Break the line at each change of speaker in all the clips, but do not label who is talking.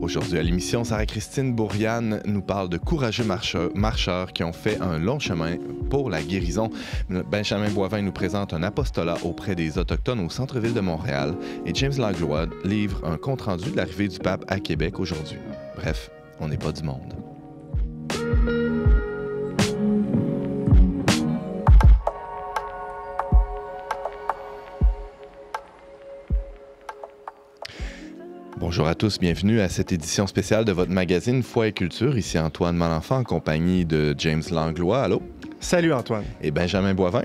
Aujourd'hui à l'émission, Sarah-Christine Bourriane nous parle de courageux marcheurs qui ont fait un long chemin pour la guérison. Benjamin Boivin nous présente un apostolat auprès des Autochtones au centre-ville de Montréal. Et James Langlois livre un compte-rendu de l'arrivée du pape à Québec aujourd'hui. Bref, on n'est pas du monde. Bonjour à tous, bienvenue à cette édition spéciale de votre magazine Foi et Culture. Ici Antoine Malenfant en compagnie de James Langlois. Allô?
Salut Antoine.
Et Benjamin Boivin.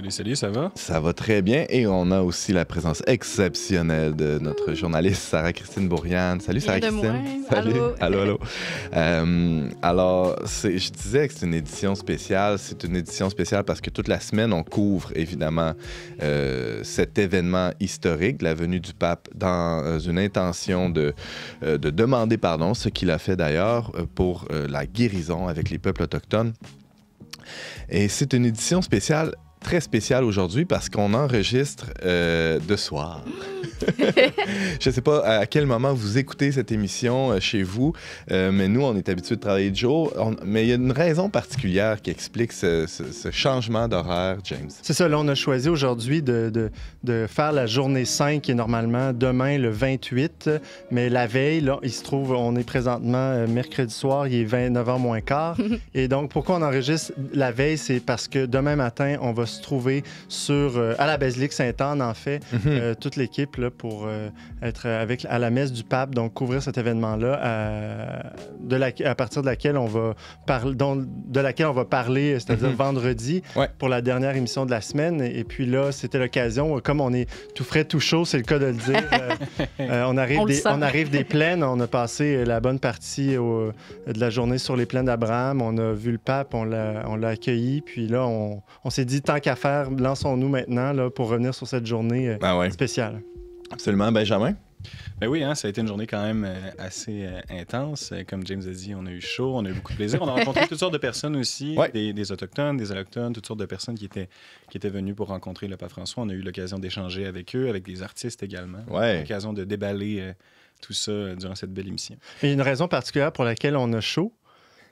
Salut, ça va?
Ça va très bien. Et on a aussi la présence exceptionnelle de notre journaliste Sarah-Christine Bourriane. Salut Sarah-Christine. Salut. Allô. Alors, je disais que c'est une édition spéciale. C'est une édition spéciale parce que toute la semaine, on couvre évidemment cet événement historique, la venue du pape, dans une intention de demander pardon, ce qu'il a fait d'ailleurs pour la guérison avec les peuples autochtones. Et c'est une édition spéciale, très spéciale aujourd'hui parce qu'on enregistre de soir. Je ne sais pas à quel moment vous écoutez cette émission chez vous, mais nous, on est habitués de travailler de jour. Mais il y a une raison particulière qui explique ce changement d'horaire, James. C'est
ça, là, on a choisi aujourd'hui de faire la journée 5 qui est normalement demain, le 28. Mais la veille, là, il se trouve, on est présentement mercredi soir, il est 29h moins quart. Et donc, pourquoi on enregistre la veille? C'est parce que demain matin, on va se trouver à la Basilique Sainte-Anne, en fait, toute l'équipe, là, pour être à la messe du pape, donc couvrir cet événement-là à partir de laquelle on va parler, c'est-à-dire vendredi, pour la dernière émission de la semaine. Et puis là, c'était l'occasion, comme on est tout frais, tout chaud, c'est le cas de le dire. On arrive des plaines, on a passé la bonne partie de la journée sur les plaines d'Abraham, on a vu le pape, on l'a accueilli, puis là, on s'est dit, tant qu'à faire, lançons-nous maintenant là, pour revenir sur cette journée spéciale.
Absolument. Benjamin?
Ben oui, ça a été une journée quand même assez intense. Comme James a dit, on a eu chaud, on a eu beaucoup de plaisir. On a rencontré toutes sortes de personnes aussi, des Autochtones, des Allochtones, toutes sortes de personnes qui étaient venues pour rencontrer le pape François. On a eu l'occasion d'échanger avec eux, avec des artistes également. L'occasion de déballer tout ça durant cette belle émission.
Et une raison particulière pour laquelle on a chaud,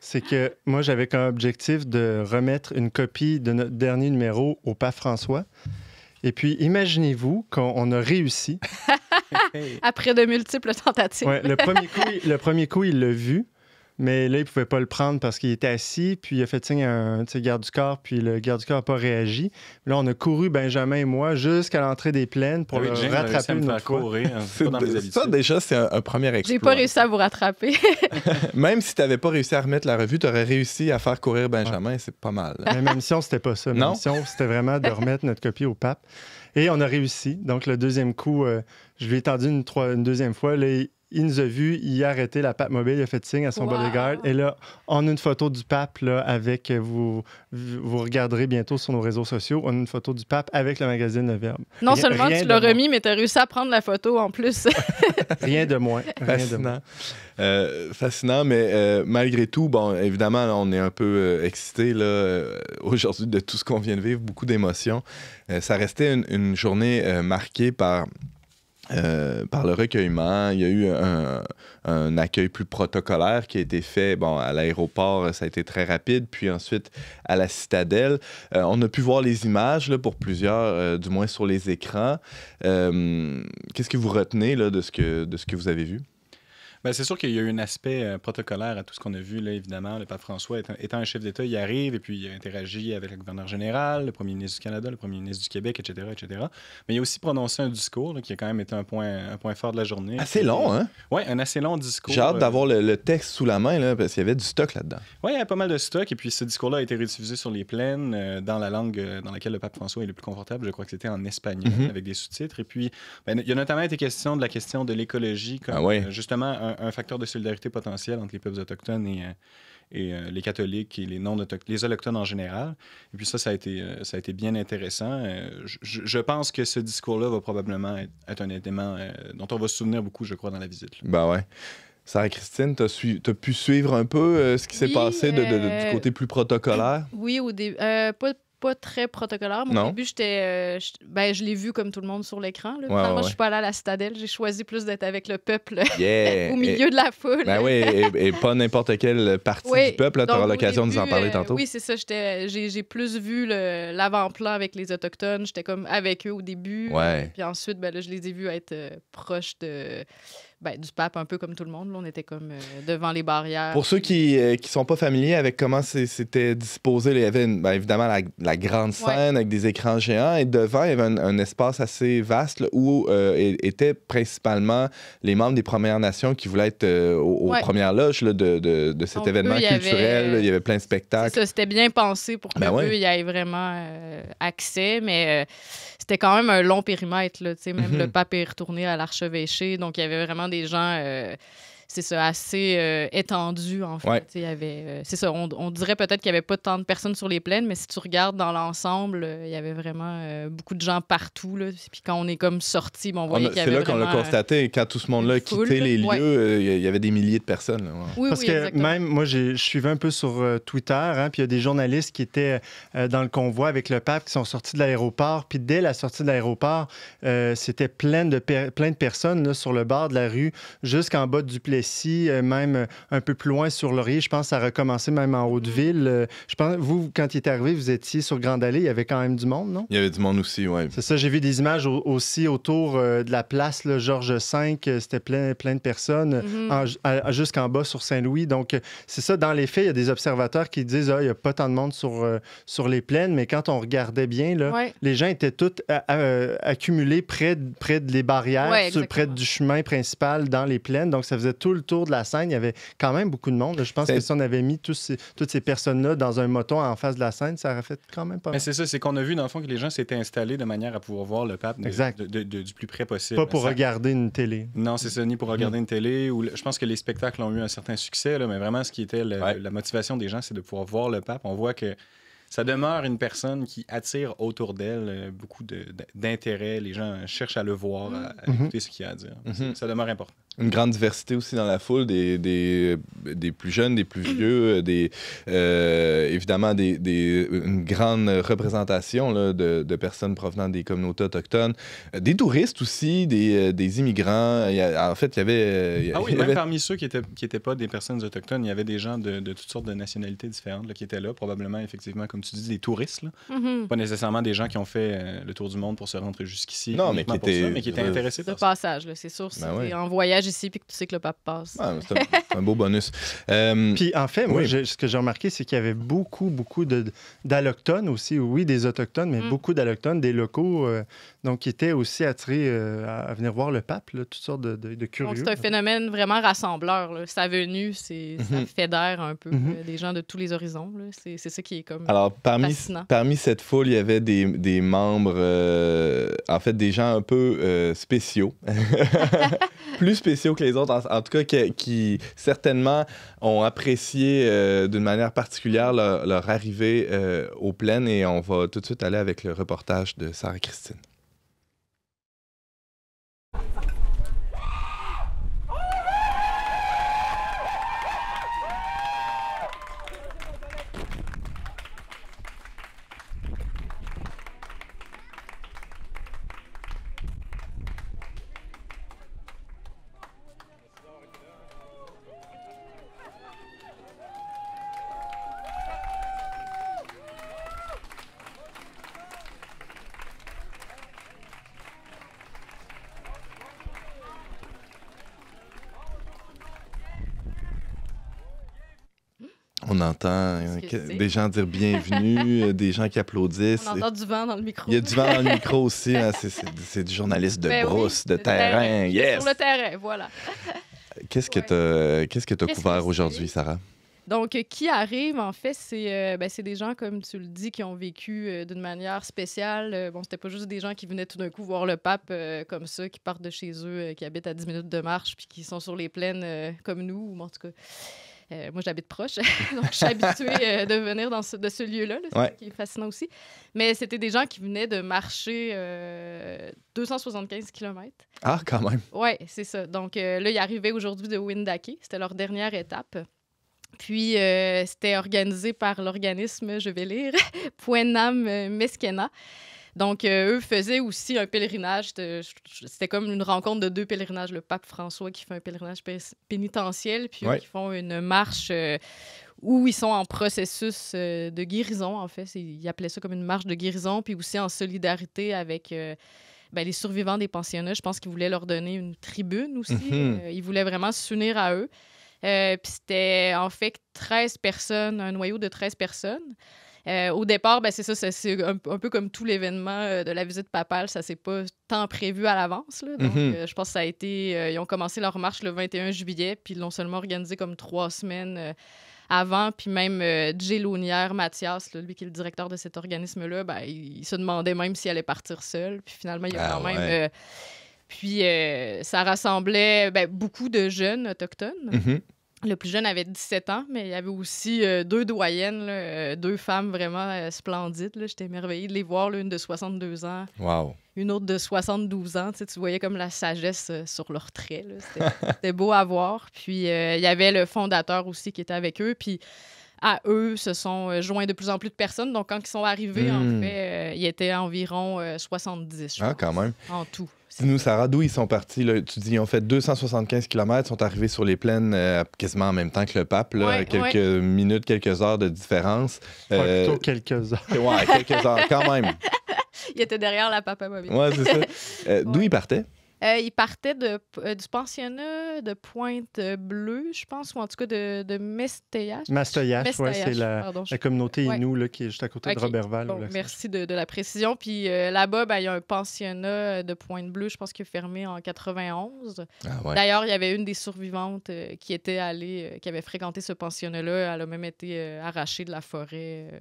c'est que moi, j'avais comme objectif de remettre une copie de notre dernier numéro au pape François. Et puis, imaginez-vous qu'on a réussi.
Après de multiples tentatives.
Ouais, le premier coup, il l'a vu, mais là, il ne pouvait pas le prendre parce qu'il était assis, puis il a fait signe à un garde du corps, puis le garde du corps n'a pas réagi. Là, on a couru, Benjamin et moi, jusqu'à l'entrée des plaines pour le rattraper une autre fois.
Ça, déjà, c'est un premier exploit.
J'ai pas réussi à vous rattraper.
Même si tu n'avais pas réussi à remettre la revue, tu aurais réussi à faire courir Benjamin, c'est pas mal.
Mais ma mission, c'était pas ça. Ma mission, c'était vraiment de remettre notre copie au pape. Et on a réussi. Donc, le deuxième coup, je lui ai tendu une deuxième fois. Là, il nous a vus, il a arrêté la pape mobile, il a fait signe à son bodyguard. Et là, on a une photo du pape là, avec, vous regarderez bientôt sur nos réseaux sociaux, on a une photo du pape avec le magazine Le Verbe.
Non seulement tu l'as remis, mais tu as réussi à prendre la photo en plus.
Rien de moins.
Fascinant, mais malgré tout, bon, évidemment, là, on est un peu excités aujourd'hui de tout ce qu'on vient de vivre, beaucoup d'émotions. Ça restait une journée marquée par le recueillement. Il y a eu un accueil plus protocolaire qui a été fait. Bon, à l'aéroport, ça a été très rapide. Puis ensuite, à la Citadelle. On a pu voir les images là, pour plusieurs, du moins sur les écrans. Qu'est-ce que vous retenez là, de ce que vous avez vu?
Bien, c'est sûr qu'il y a eu un aspect protocolaire à tout ce qu'on a vu, là, évidemment. Le pape François, étant un chef d'État, il arrive et puis il interagit avec le gouverneur général, le premier ministre du Canada, le premier ministre du Québec, etc., etc. Mais il a aussi prononcé un discours là, qui a quand même été un point fort de la journée.
Assez long, hein?
Oui, un assez long discours.
J'ai hâte d'avoir le texte sous la main, là, parce qu'il y avait du stock là-dedans.
Oui, il y avait pas mal de stock. Et puis ce discours-là a été rediffusé sur les plaines dans la langue dans laquelle le pape François est le plus confortable. Je crois que c'était en espagnol, avec des sous-titres. Et puis, il y a notamment été question de l'écologie comme justement un facteur de solidarité potentielle entre les peuples autochtones et les catholiques et les Allochtones en général. Et puis ça a été bien intéressant. Je pense que ce discours-là va probablement être un élément dont on va se souvenir beaucoup, je crois, dans la visite.
Ben ouais. Sarah-Christine, t'as pu suivre un peu ce qui s'est passé du côté plus protocolaire?
Oui, pas très protocolaire. Au début, je l'ai vu comme tout le monde sur l'écran. Moi, je suis pas allée à la citadelle. J'ai choisi plus d'être avec le peuple au milieu de la foule.
Ben oui, et pas n'importe quelle partie du peuple. Tu auras l'occasion de nous en parler tantôt.
Oui, c'est ça. J'ai plus vu l'avant-plan avec les Autochtones. J'étais comme avec eux au début. Puis ensuite, là, je les ai vus être proches du pape, un peu comme tout le monde. Là, on était comme devant les barrières.
Pour ceux qui sont pas familiers avec comment c'était disposé, il y avait évidemment la grande scène avec des écrans géants et devant, il y avait un espace assez vaste là, où étaient principalement les membres des Premières Nations qui voulaient être aux premières loges là, de cet événement culturel. Il y avait plein de spectacles.
Ça, c'était bien pensé pour qu'eux y aient vraiment accès, mais c'était quand même un long périmètre. Là, même le pape est retourné à l'archevêché, donc il y avait vraiment des gens, c'est ça, assez étendus, en fait. Il y avait, c'est ça, on dirait peut-être qu'il n'y avait pas tant de personnes sur les plaines, mais si tu regardes dans l'ensemble, il y avait vraiment beaucoup de gens partout. Là. Puis quand on est comme sortis, on voyait qu'il y avait
c'est là qu'on l'a constaté. Quand tout ce monde-là a quitté les lieux, il y avait des milliers de personnes. Là,
Parce que exactement. Même, moi, je suivais un peu sur Twitter, puis il y a des journalistes qui étaient dans le convoi avec le pape qui sont sortis de l'aéroport. Puis dès la sortie de l'aéroport, c'était plein de personnes là, sur le bord de la rue, jusqu'en bas du Plessis, même un peu plus loin sur Laurier. Je pense que ça a recommencé même en Haute-Ville. Je pense, vous, quand il est arrivé, vous étiez sur Grande Allée. Il y avait quand même du monde, non?
Il y avait du monde aussi, oui.
C'est ça, j'ai vu des images aussi autour de la place là, Georges V. C'était plein de personnes jusqu'en bas sur Saint-Louis. Donc, c'est ça, dans les faits, il y a des observateurs qui disent il n'y a pas tant de monde sur les plaines, mais quand on regardait bien, là, les gens étaient tous accumulés près des barrières, près du chemin principal dans les plaines. Donc, ça faisait tout le tour de la scène. Il y avait quand même beaucoup de monde. Je pense que si on avait mis toutes ces personnes-là dans un moton en face de la scène, ça aurait fait quand même pas mal.
Mais c'est ça, c'est qu'on a vu, dans le fond, que les gens s'étaient installés de manière à pouvoir voir le pape du plus près possible.
Pas pour regarder une télé.
Non, c'est ça, ni pour regarder une télé. Je pense que les spectacles ont eu un certain succès, là, mais vraiment, ce qui était la motivation des gens, c'est de pouvoir voir le pape. On voit que ça demeure une personne qui attire autour d'elle beaucoup d'intérêt. Les gens cherchent à le voir, à écouter ce qu'il a à dire. Ça demeure important.
Une grande diversité aussi dans la foule, des plus jeunes, des plus vieux, évidemment une grande représentation là, de personnes provenant des communautés autochtones, des touristes aussi, des immigrants. En fait, il y avait...
même parmi ceux qui étaient pas des personnes autochtones, il y avait des gens de toutes sortes de nationalités différentes là, qui étaient là, probablement, effectivement, comme tu dis, des touristes. Là. Pas nécessairement des gens qui ont fait le tour du monde pour se rendre jusqu'ici.
Non, mais qui
étaient intéressés par
ça. De passage, là, c'est sûr. C'est en voyage ici, puis que tu sais que le pape passe.
C'est un beau bonus.
Puis en fait, moi, ce que j'ai remarqué, c'est qu'il y avait beaucoup d'allochtones aussi. Oui, des autochtones, mais beaucoup d'allochtones, des locaux, donc qui étaient aussi attirés à venir voir le pape, là, toutes sortes de curieux.
Donc c'est un phénomène vraiment rassembleur. Là. Sa venue, ça fédère un peu des gens de tous les horizons. Là. C'est ça qui est comme fascinant.
Parmi cette foule, il y avait des membres, en fait, des gens un peu spéciaux. Plus spéciaux que les autres, en tout cas, qui certainement ont apprécié d'une manière particulière leur arrivée aux plaines. Et on va tout de suite aller avec le reportage de Sarah Christine. On entend des gens dire bienvenue, des gens qui applaudissent.
On entend du vent dans le micro.
Il y a du vent dans le micro aussi. Hein. C'est du journaliste de brousse, de terrain. Yes!
Sur le terrain, voilà.
Qu'est-ce que tu as couvert aujourd'hui, Sarah?
Donc, qui arrive, en fait, c'est des gens, comme tu le dis, qui ont vécu d'une manière spéciale. Bon, c'était pas juste des gens qui venaient tout d'un coup voir le pape comme ça, qui partent de chez eux, qui habitent à 10 minutes de marche, puis qui sont sur les plaines comme nous, ou en tout cas... moi, j'habite proche, donc je suis habituée de venir de ce lieu-là, c'est ça qui est fascinant aussi. Mais c'était des gens qui venaient de marcher 275 km.
Ah, quand même!
Oui, c'est ça. Donc là, ils arrivaient aujourd'hui de Wendake. C'était leur dernière étape. Puis, c'était organisé par l'organisme, je vais lire, Puenam Meskena. Donc, eux faisaient aussi un pèlerinage. C'était comme une rencontre de 2 pèlerinages. Le pape François qui fait un pèlerinage pénitentiel, puis eux qui font une marche où ils sont en processus de guérison, en fait. Ils appelaient ça comme une marche de guérison, puis aussi en solidarité avec les survivants des pensionnats. Je pense qu'ils voulaient leur donner une tribune aussi. Ils voulaient vraiment s'unir à eux. Puis c'était en fait 13 personnes, un noyau de 13 personnes. Au départ, c'est ça, c'est un peu comme tout l'événement de la visite papale, ça s'est pas tant prévu à l'avance. Là. Donc, je pense que ça a été... ils ont commencé leur marche le 21 juillet, puis ils l'ont seulement organisé comme 3 semaines avant. Puis même Jay Launière Mathias, là, lui qui est le directeur de cet organisme-là, il se demandait même s'il allait partir seul. Puis finalement, il a quand même... Puis ça rassemblait beaucoup de jeunes autochtones. Le plus jeune avait 17 ans, mais il y avait aussi 2 doyennes, là, 2 femmes vraiment splendides. Là. J'étais émerveillée de les voir, là, une de 62 ans, une autre de 72 ans. Tu voyais comme la sagesse sur leurs traits. Là. C'était beau à voir. Puis il y avait le fondateur aussi qui était avec eux. Puis à eux se sont joints de plus en plus de personnes. Donc quand ils sont arrivés, en fait, il y était environ 70, je pense,
quand même.
En tout.
Dis-nous, Sarah, d'où ils sont partis? Là? Tu dis qu'ils ont fait 275 km, sont arrivés sur les plaines quasiment en même temps que le pape, là, quelques minutes, quelques heures de différence.
Plutôt quelques heures.
Ouais, quelques heures, quand même.
Il était derrière la papa mobile.
Ouais, c'est ça. D'où ils partaient?
Il partait du pensionnat de Pointe-Bleue, je pense, ou en tout cas de Mesteiache.
Mesteiache, oui, c'est la communauté Innu là, qui est juste à côté de Roberval.
Bon, merci de la précision. Puis là-bas, il y a un pensionnat de Pointe-Bleue, je pense qu'il est fermé en 91. D'ailleurs, il y avait une des survivantes qui était allée, qui avait fréquenté ce pensionnat-là. Elle a même été arrachée de la forêt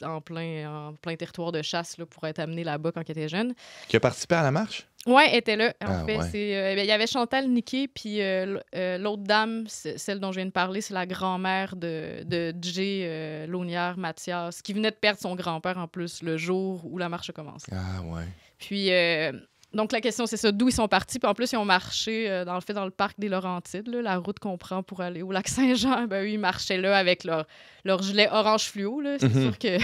en plein territoire de chasse là, pour être amenée là-bas quand elle était jeune.
Qui a participé à la marche?
Oui, elle était là. En fait, il y avait Chantal Niquet, puis l'autre dame, celle dont je viens de parler, c'est la grand-mère de Jay Launière Mathias, qui venait de perdre son grand-père en plus le jour où la marche a commencé.
Ah ouais.
Puis, donc la question, c'est ça, d'où ils sont partis. Puis en plus, ils ont marché dans le parc des Laurentides, là, la route qu'on prend pour aller au lac Saint-Jean. Eux, ils marchaient là avec leur gilet orange fluo. Là. C'est sûr que...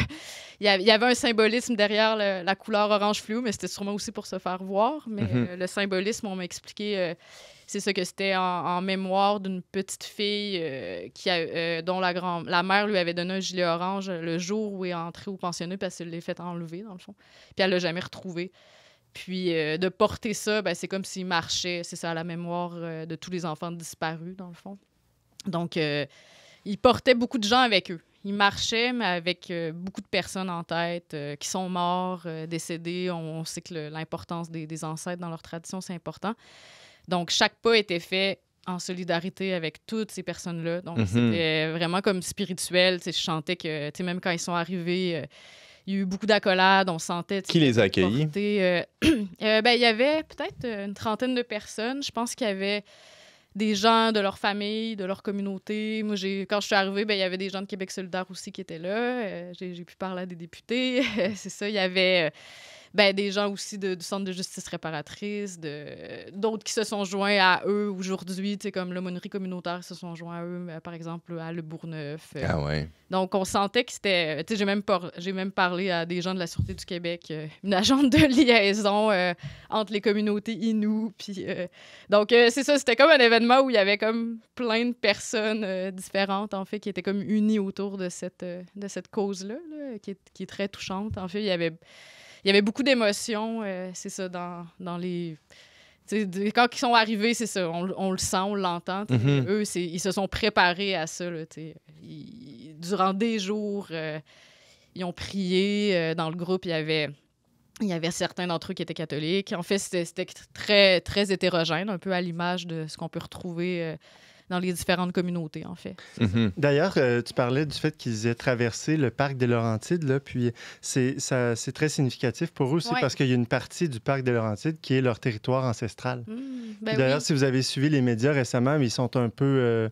Il y avait un symbolisme derrière la couleur orange fluo, mais c'était sûrement aussi pour se faire voir. Mais le symbolisme, on m'a expliqué, c'est ça, que c'était en mémoire d'une petite fille dont la mère lui avait donné un gilet orange le jour où elle est entrée au pensionnat, parce qu'elle l'est fait enlever, dans le fond. Puis elle l'a jamais retrouvé. Puis de porter ça, c'est comme s'il marchait, c'est ça, à la mémoire de tous les enfants disparus, dans le fond. Donc, ils portaient beaucoup de gens avec eux. Ils marchaient, mais avec beaucoup de personnes en tête qui sont morts, décédés. On sait que l'importance des ancêtres dans leur tradition, c'est important. Donc, chaque pas était fait en solidarité avec toutes ces personnes-là. Donc, c'était vraiment comme spirituel. Je chantais que, même quand ils sont arrivés, il y a eu beaucoup d'accolades. On sentait...
Qui les a accueillis?
Il y avait peut-être une trentaine de personnes. Je pense qu'il y avait... des gens de leur famille, de leur communauté. Moi, quand je suis arrivée, il y avait des gens de Québec solidaire aussi qui étaient là. J'ai pu parler à des députés. C'est ça. Il y avait des gens aussi du Centre de justice réparatrice, d'autres qui se sont joints à eux aujourd'hui, comme l'aumônerie communautaire se sont joints à eux, par exemple, à Le Bourgneuf. Donc, on sentait que c'était... J'ai même parlé à des gens de la Sûreté du Québec, une agente de liaison entre les communautés Innu. Puis, donc, c'est ça, c'était comme un événement où il y avait comme plein de personnes différentes, en fait, qui étaient comme unies autour de cette cause-là, là, qui est très touchante. En fait, il y avait beaucoup d'émotions, c'est ça, dans les... quand ils sont arrivés, c'est ça, on le sent, on l'entend. Eux, ils se sont préparés à ça. Là, durant des jours, ils ont prié. Dans le groupe, il y avait certains d'entre eux qui étaient catholiques. En fait, c'était très, très hétérogène, un peu à l'image de ce qu'on peut retrouver dans les différentes communautés, en fait.
D'ailleurs, tu parlais du fait qu'ils aient traversé le parc des Laurentides, là, puis c'est très significatif pour eux aussi parce qu'il y a une partie du parc des Laurentides qui est leur territoire ancestral. D'ailleurs, si vous avez suivi les médias récemment, ils sont un peu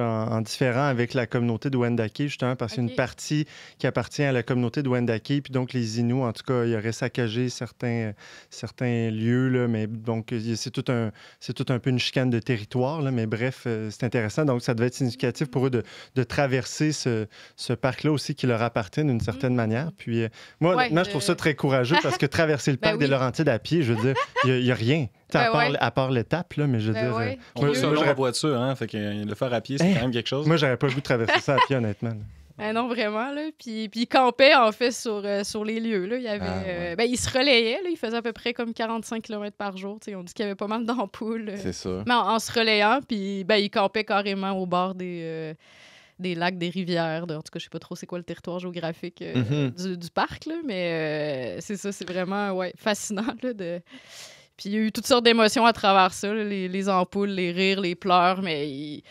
en différent avec la communauté de Wendake, justement, parce qu'il y a une partie qui appartient à la communauté de Wendake, puis donc les Inuits, en tout cas, ils auraient saccagé certains lieux, là, mais donc c'est tout un peu une chicane de territoire, là, mais bref, c'est intéressant. Donc, ça devait être significatif pour eux de traverser ce parc-là aussi qui leur appartient d'une certaine manière. Puis moi, honnêtement, je trouve ça très courageux parce que traverser le parc des Laurentides à pied, je veux dire, il n'y a rien. À part l'étape, là, mais je veux dire...
On peut seulement la voiture, hein, fait que le faire à pied, c'est quand même quelque chose.
Moi, j'aurais pas le goût de traverser ça à pied, honnêtement.
Non, vraiment. Là. Puis il campait, en fait, sur les lieux. Là. Il y avait, il se relayait. Là. Il faisait à peu près comme 45 km par jour. T'sais. On dit qu'il y avait pas mal d'ampoules.
C'est sûr.
Mais en se relayant, puis il campait carrément au bord des lacs, des rivières. En tout cas, je sais pas trop c'est quoi le territoire géographique du parc. Là. Mais c'est ça, c'est vraiment fascinant là, Puis il y a eu toutes sortes d'émotions à travers ça, là, les ampoules, les rires, les pleurs, mais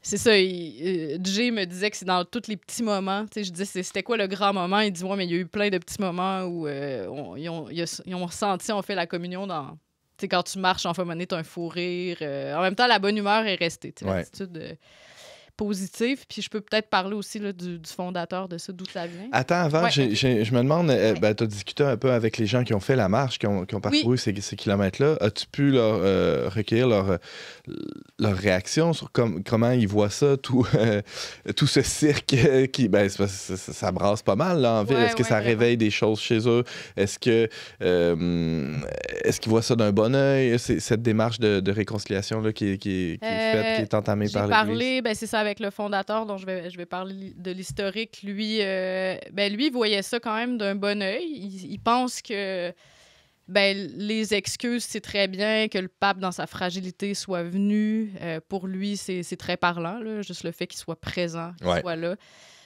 c'est ça. Jay me disait que c'est dans tous les petits moments. Je disais, c'était quoi le grand moment? Il dit, mais il y a eu plein de petits moments où ils ont ressenti, on fait la communion dans... quand tu marches, en fait, t'as un fou rire. En même temps, la bonne humeur est restée. L'attitude... positif. Puis je peux peut-être parler aussi là, du fondateur de ça, d'où ça vient.
Attends, avant, je me demande, tu as discuté un peu avec les gens qui ont fait la marche, qui ont parcouru ces kilomètres-là. As-tu pu recueillir leur réaction sur comment ils voient ça, tout ce cirque qui... ça brasse pas mal là, en ville. Est-ce que ça réveille des choses chez eux? Est-ce qu'ils voient ça d'un bon œil? Cette démarche de réconciliation là, qui est faite, qui est entamée par l'Église?
C'est ça, avec le fondateur dont je vais parler de l'historique. Lui, il voyait ça quand même d'un bon œil. Il pense que les excuses, c'est très bien que le pape, dans sa fragilité, soit venu. Pour lui, c'est très parlant, là, juste le fait qu'il soit présent, qu'il soit là.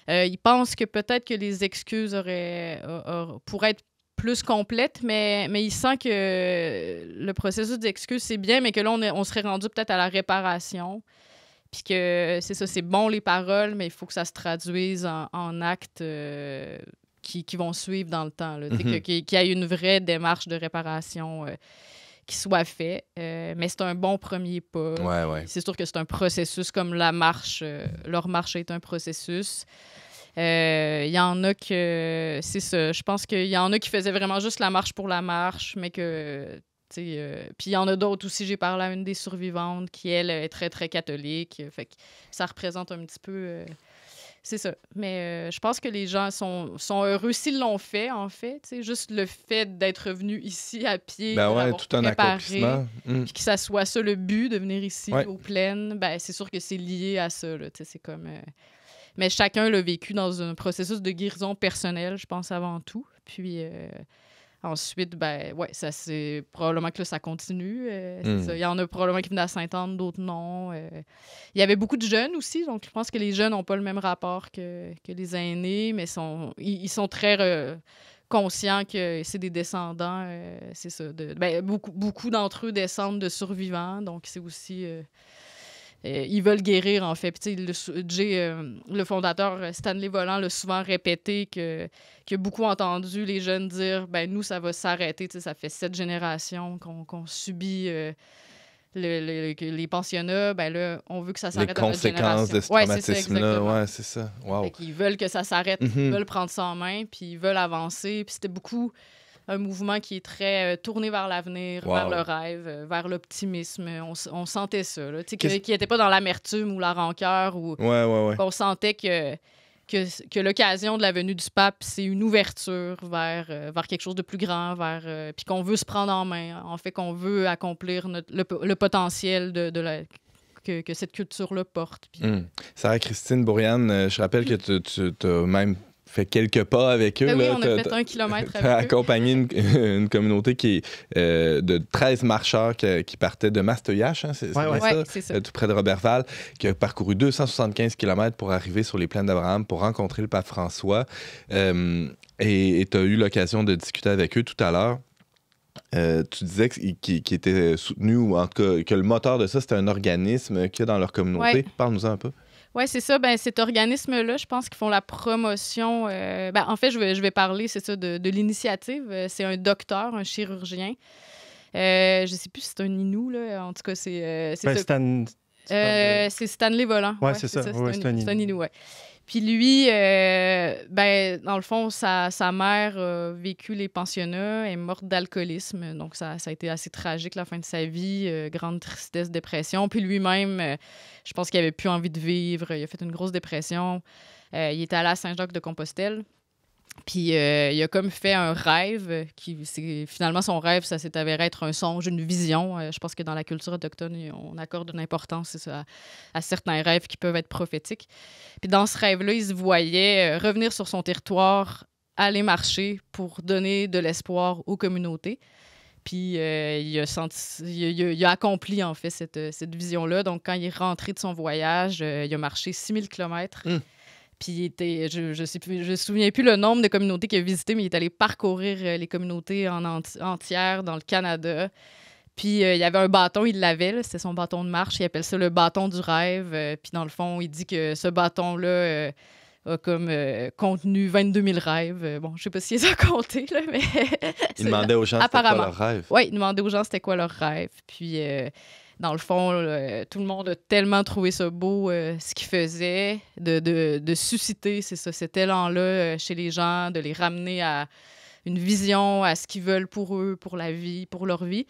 Il pense que peut-être que les excuses pourraient être plus complètes, mais il sent que le processus d'excuses, c'est bien, mais que là, on serait rendu peut-être à la réparation. Puis que c'est ça, c'est bon les paroles, mais il faut que ça se traduise en actes qui vont suivre dans le temps. Là. Qu'il y ait une vraie démarche de réparation qui soit faite. Mais c'est un bon premier pas. C'est sûr que c'est un processus comme la marche. Leur marche est un processus. Il y en a que... C'est ça. Je pense qu'il y en a qui faisaient vraiment juste la marche pour la marche, mais que... puis il y en a d'autres aussi. J'ai parlé à une des survivantes qui, elle, est très, très catholique. Fait que ça représente un petit peu... c'est ça. Mais je pense que les gens sont heureux s'ils l'ont fait, en fait. Juste le fait d'être venu ici à pied,
tout un accomplissement.
Puis que ça soit ça le but de venir ici aux plaines, c'est sûr que c'est lié à ça. Là, c'est comme... Mais chacun l'a vécu dans un processus de guérison personnelle, je pense, avant tout. Puis... ensuite, ça c'est probablement que là, ça continue. Il y en a probablement qui venaient à Sainte-Anne, d'autres non. Il y avait beaucoup de jeunes aussi, donc je pense que les jeunes n'ont pas le même rapport que les aînés, mais ils sont très conscients que c'est des descendants. C'est ça. Beaucoup d'entre eux descendent de survivants, donc c'est aussi... ils veulent guérir, en fait. Puis, Jay, le fondateur, Stanley Volant, l'a souvent répété qu'il a beaucoup entendu les jeunes dire nous, ça va s'arrêter. Ça fait 7 générations qu'on subit les pensionnats. Là, on veut que ça s'arrête dans notre génération.
Les conséquences de ce traumatisme-là. C'est ça. Wow.
Ils veulent que ça s'arrête. Ils veulent prendre ça en main, puis ils veulent avancer. Puis c'était beaucoup... un mouvement qui est très tourné vers l'avenir, vers le rêve, vers l'optimisme. On sentait ça, là. Qui n'était pas dans l'amertume ou la rancœur. On sentait que l'occasion de la venue du pape, c'est une ouverture vers quelque chose de plus grand, puis qu'on veut se prendre en main. En fait, qu'on veut accomplir le potentiel que cette culture-là porte. Puis...
Sarah-Christine Bourriane, je rappelle que tu as même fait quelques pas avec eux.
On a fait 1 kilomètre avec eux.
Tu as accompagné une communauté qui est de 13 marcheurs qui partaient de Masteuillache, c'est ça, tout près de Roberval, qui a parcouru 275 km pour arriver sur les plaines d'Abraham pour rencontrer le pape François. Et tu as eu l'occasion de discuter avec eux tout à l'heure. Tu disais qu'ils étaient soutenus, ou en tout cas que le moteur de ça, c'était un organisme qu'il y a dans leur communauté. Parle-nous-en un peu.
Oui, c'est ça. Cet organisme-là, je pense qu'ils font la promotion. En fait, je vais parler, c'est ça, de l'initiative. C'est un docteur, un chirurgien. je sais plus si c'est un Inou, là. En tout cas, c'est
c'est
Stanley Volant.
Ouais, c'est ça.
C'est un Inou, ouais. Puis lui, dans le fond, sa mère a vécu les pensionnats, elle est morte d'alcoolisme. Donc, ça a été assez tragique, la fin de sa vie. Grande tristesse, dépression. Puis lui-même, je pense qu'il avait plus envie de vivre. Il a fait une grosse dépression. Il était allé à Saint-Jacques-de-Compostelle. Puis il a comme fait un rêve, finalement son rêve, ça s'est avéré être un songe, une vision. Je pense que dans la culture autochtone, on accorde une importance à certains rêves qui peuvent être prophétiques. Puis dans ce rêve-là, il se voyait revenir sur son territoire, aller marcher pour donner de l'espoir aux communautés. Puis il a accompli en fait cette vision-là. Donc quand il est rentré de son voyage, il a marché 6000 kilomètres. Puis je me souviens plus le nombre de communautés qu'il a visité, mais il est allé parcourir les communautés entières dans le Canada. Puis il y avait un bâton, il l'avait, là, c'était son bâton de marche. Il appelle ça le bâton du rêve. Puis dans le fond, il dit que ce bâton-là a comme contenu 22 000 rêves. Bon, je sais pas s'il les a comptés, là, mais...
Il demandait aux gens c'était quoi leur rêve.
Oui, il demandait aux gens c'était quoi leur rêve. Puis... dans le fond, tout le monde a tellement trouvé ça beau, ce qu'il faisait, de susciter cet élan-là chez les gens, de les ramener à une vision, à ce qu'ils veulent pour eux, pour la vie, pour leur vie.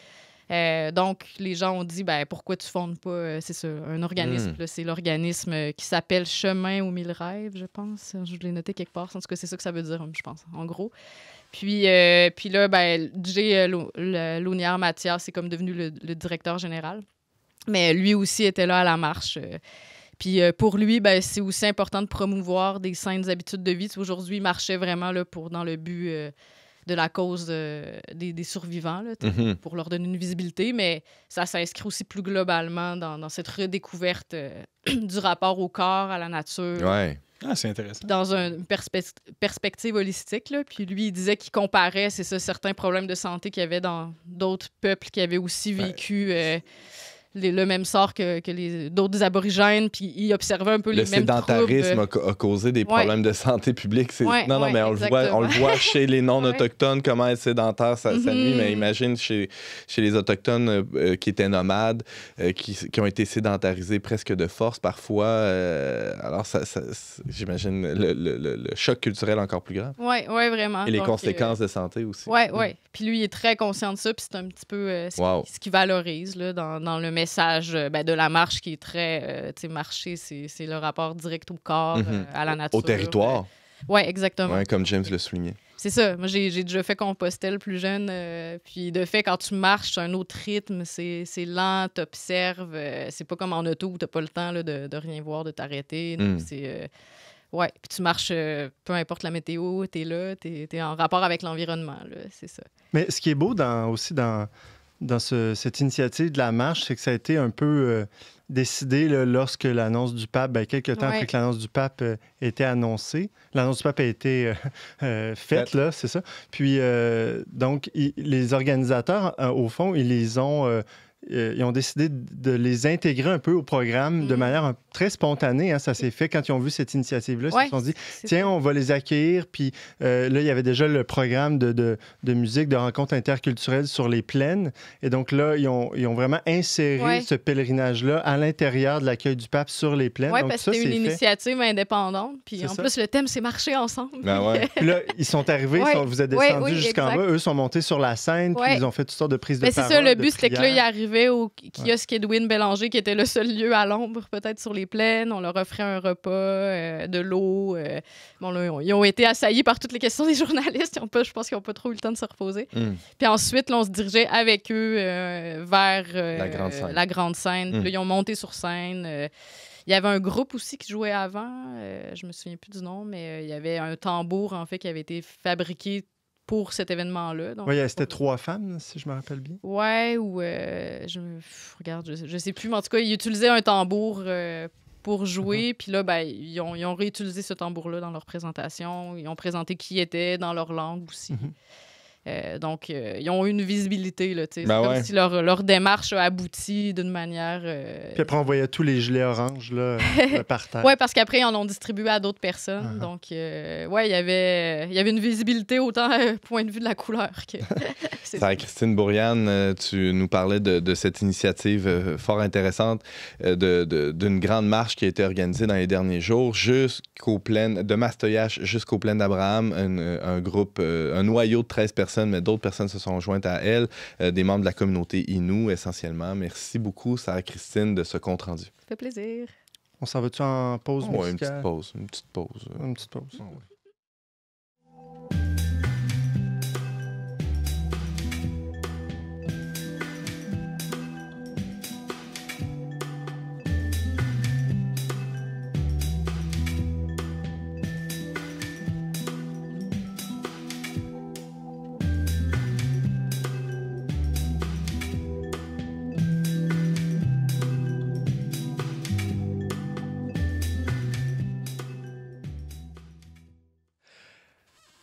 Donc, les gens ont dit, pourquoi tu fondes pas, un organisme. Là, c'est l'organisme qui s'appelle Chemin aux 1000 rêves, je pense. Je l'ai noté quelque part. En tout cas, c'est ça que ça veut dire, je pense, en gros. Puis là, Jay Launière-Mathias, c'est comme devenu le directeur général. Mais lui aussi était là à la marche. Puis pour lui, c'est aussi important de promouvoir des saines habitudes de vie. Aujourd'hui, il marchait vraiment là, dans le but de la cause des survivants, là, pour leur donner une visibilité. Mais ça s'inscrit aussi plus globalement dans cette redécouverte du rapport au corps, à la nature.
Ouais.
Ah, c'est intéressant.
Dans une perspective holistique. Là. Puis lui, il disait qu'il comparait, certains problèmes de santé qu'il y avait dans d'autres peuples qui avaient aussi vécu... le même sort que d'autres aborigènes, puis ils observaient un peu les mêmes troubles.
Le sédentarisme a causé des problèmes de santé publique. Mais on le voit chez les non-autochtones, comment être sédentaire, ça nuit, mais imagine chez les Autochtones qui étaient nomades, qui ont été sédentarisés presque de force parfois. Alors, j'imagine le choc culturel encore plus grave.
Oui, vraiment.
Et les conséquences de santé aussi.
Oui. Puis lui, il est très conscient de ça, puis c'est un petit peu ce qu'il valorise là, dans le message de la marche qui est très... marcher, c'est le rapport direct au corps, à la nature.
Au territoire.
Oui, exactement.
Ouais, comme James le soulignait.
C'est ça. Moi, j'ai déjà fait Compostelle plus jeune. Puis de fait, quand tu marches, c'est un autre rythme. C'est lent, t'observes. C'est pas comme en auto où t'as pas le temps là, de rien voir, de t'arrêter. C'est... Ouais, puis tu marches, peu importe la météo, t'es là, t'es en rapport avec l'environnement, là, c'est ça.
Mais ce qui est beau aussi dans cette initiative de la marche, c'est que ça a été un peu décidé là, lorsque l'annonce du pape, quelques temps après que l'annonce du pape ait été annoncée. L'annonce du pape a été faite, là, c'est ça. Puis, donc, les organisateurs, au fond, ils ont décidé de les intégrer un peu au programme de manière très spontanée. Hein, ça s'est fait quand ils ont vu cette initiative-là. Ils se sont dit, tiens, on va les accueillir. Puis là, il y avait déjà le programme de musique, de rencontres interculturelles sur les plaines. Et donc là, ils ont vraiment inséré ce pèlerinage-là à l'intérieur de l'accueil du pape sur les plaines.
Oui, parce que c'était une initiative indépendante. Puis en plus, le thème, c'est marcher ensemble.
Puis là, ils sont arrivés, vous êtes descendus jusqu'en bas. Eux sont montés sur la scène, puis ils ont fait toutes sortes de prises de parole.
C'est ça, le but, c'était que là, ils arrivaient au kiosque Edwin Bélanger, qui était le seul lieu à l'ombre, peut-être sur les plaines. On leur offrait un repas, de l'eau. Là, ils ont été assaillis par toutes les questions des journalistes. Je pense qu'ils n'ont pas trop eu le temps de se reposer. Puis ensuite, là, on se dirigeait avec eux vers la grande scène. Puis là, ils ont monté sur scène. Il y avait un groupe aussi qui jouait avant. Je me souviens plus du nom, mais il y avait un tambour, en fait, qui avait été fabriqué pour cet événement-là.
Oui, c'était 3 femmes, si je me rappelle bien.
Oui, ou... regarde, je sais plus, mais en tout cas, ils utilisaient un tambour pour jouer, puis là, ils ont réutilisé ce tambour-là dans leur présentation. Ils ont présenté qui était dans leur langue aussi. Donc, ils ont eu une visibilité. Là, c'est
comme
si leur démarche a abouti d'une manière...
Puis après, on voyait tous les gilets oranges là, par terre.
Oui, parce qu'après, ils en ont distribué à d'autres personnes. Donc, il y avait une visibilité autant point de vue de la couleur que...
Sarah-Christine Bourriane, tu nous parlais de cette initiative fort intéressante d'une grande marche qui a été organisée dans les derniers jours jusqu'aux plaines de Mastoyache jusqu'aux plaines d'Abraham, un groupe, un noyau de 13 personnes, mais d'autres personnes se sont jointes à elle, des membres de la communauté Innu essentiellement. Merci beaucoup, Sarah-Christine, de ce compte-rendu.
Ça fait plaisir.
On s'en va-tu en pause musicale?
Une petite pause.
Une petite pause.
Ouais.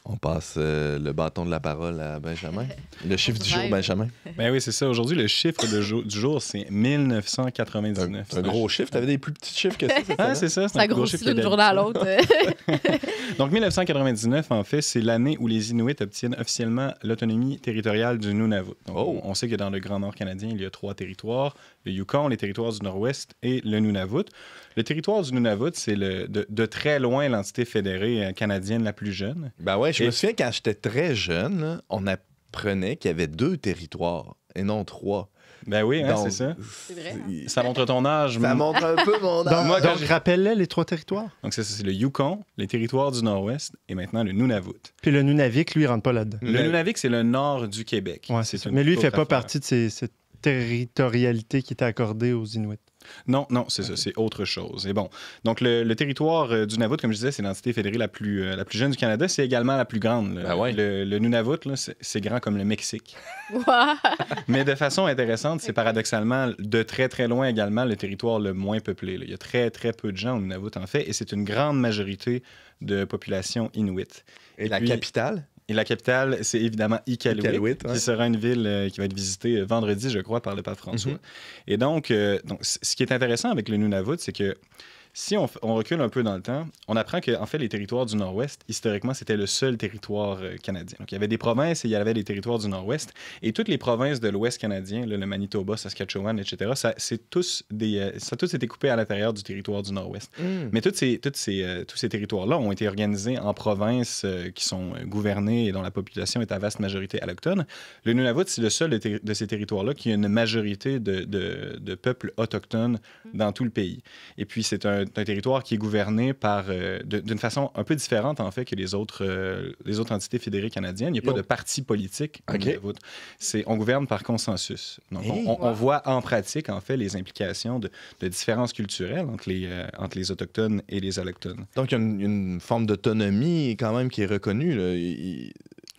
On passe le bâton de la parole à Benjamin. Le chiffre du jour, Benjamin.
Ben oui, c'est ça. Aujourd'hui, le chiffre du jour, c'est 1999.
C'est un gros chiffre. Tu avais des plus petits chiffres que ça.
Ah, c'est ça.
Ça grossit d'une journée à l'autre.
Donc, 1999, en fait, c'est l'année où les Inuits obtiennent officiellement l'autonomie territoriale du Nunavut. Donc, on sait que dans le Grand Nord canadien, il y a 3 territoires. Le Yukon, les territoires du Nord-Ouest et le Nunavut. Le territoire du Nunavut, c'est de très loin l'entité fédérée canadienne la plus jeune.
Ben ouais, je me souviens quand j'étais très jeune, là, on apprenait qu'il y avait 2 territoires et non 3.
Ben oui,
donc,
c'est ça.
C'est vrai. Hein?
Ça montre ton âge.
Ça montre un peu mon âge.
Donc rappelle-les les 3 territoires.
Donc, c'est le Yukon, les territoires du Nord-Ouest et maintenant le Nunavut.
Puis le Nunavik, lui, il rentre pas là-dedans.
Le Nunavik, c'est le nord du Québec.
Ouais, c'est ça. Mais lui, il fait pas partie de cette territorialité qui était accordée aux Inuits.
Non, c'est ça, c'est autre chose. Et bon, donc le territoire du Nunavut, comme je disais, c'est l'entité fédérée la plus jeune du Canada. C'est également la plus grande. Le Nunavut, là, c'est grand comme le Mexique. Mais de façon intéressante, c'est paradoxalement de très, très loin également le territoire le moins peuplé. Là. Il y a très, très peu de gens au Nunavut, en fait, et c'est une grande majorité de population inuit.
Et la capitale?
Et la capitale, c'est évidemment Iqaluit, qui sera une ville qui va être visitée vendredi, je crois, par le pape François. Et donc, ce qui est intéressant avec le Nunavut, c'est que si on recule un peu dans le temps, on apprend que en fait, les territoires du Nord-Ouest, historiquement, c'était le seul territoire canadien. Donc, il y avait des provinces et il y avait des territoires du Nord-Ouest. Et toutes les provinces de l'Ouest canadien, là, le Manitoba, Saskatchewan, etc., ça a tous été coupé à l'intérieur du territoire du Nord-Ouest. Mais tous ces territoires-là ont été organisés en provinces qui sont gouvernées et dont la population est à vaste majorité alloctone. Le Nunavut, c'est le seul de ces territoires-là qui a une majorité de peuples autochtones dans tout le pays. Et puis, c'est un territoire qui est gouverné par d'une façon un peu différente, en fait, que les autres entités fédérées canadiennes. Il n'y a pas de parti politique. On gouverne par consensus. Donc, on voit en pratique, en fait, les implications de différences culturelles entre les Autochtones et les Allochtones.
Donc, il y a une forme d'autonomie quand même qui est reconnue. Là.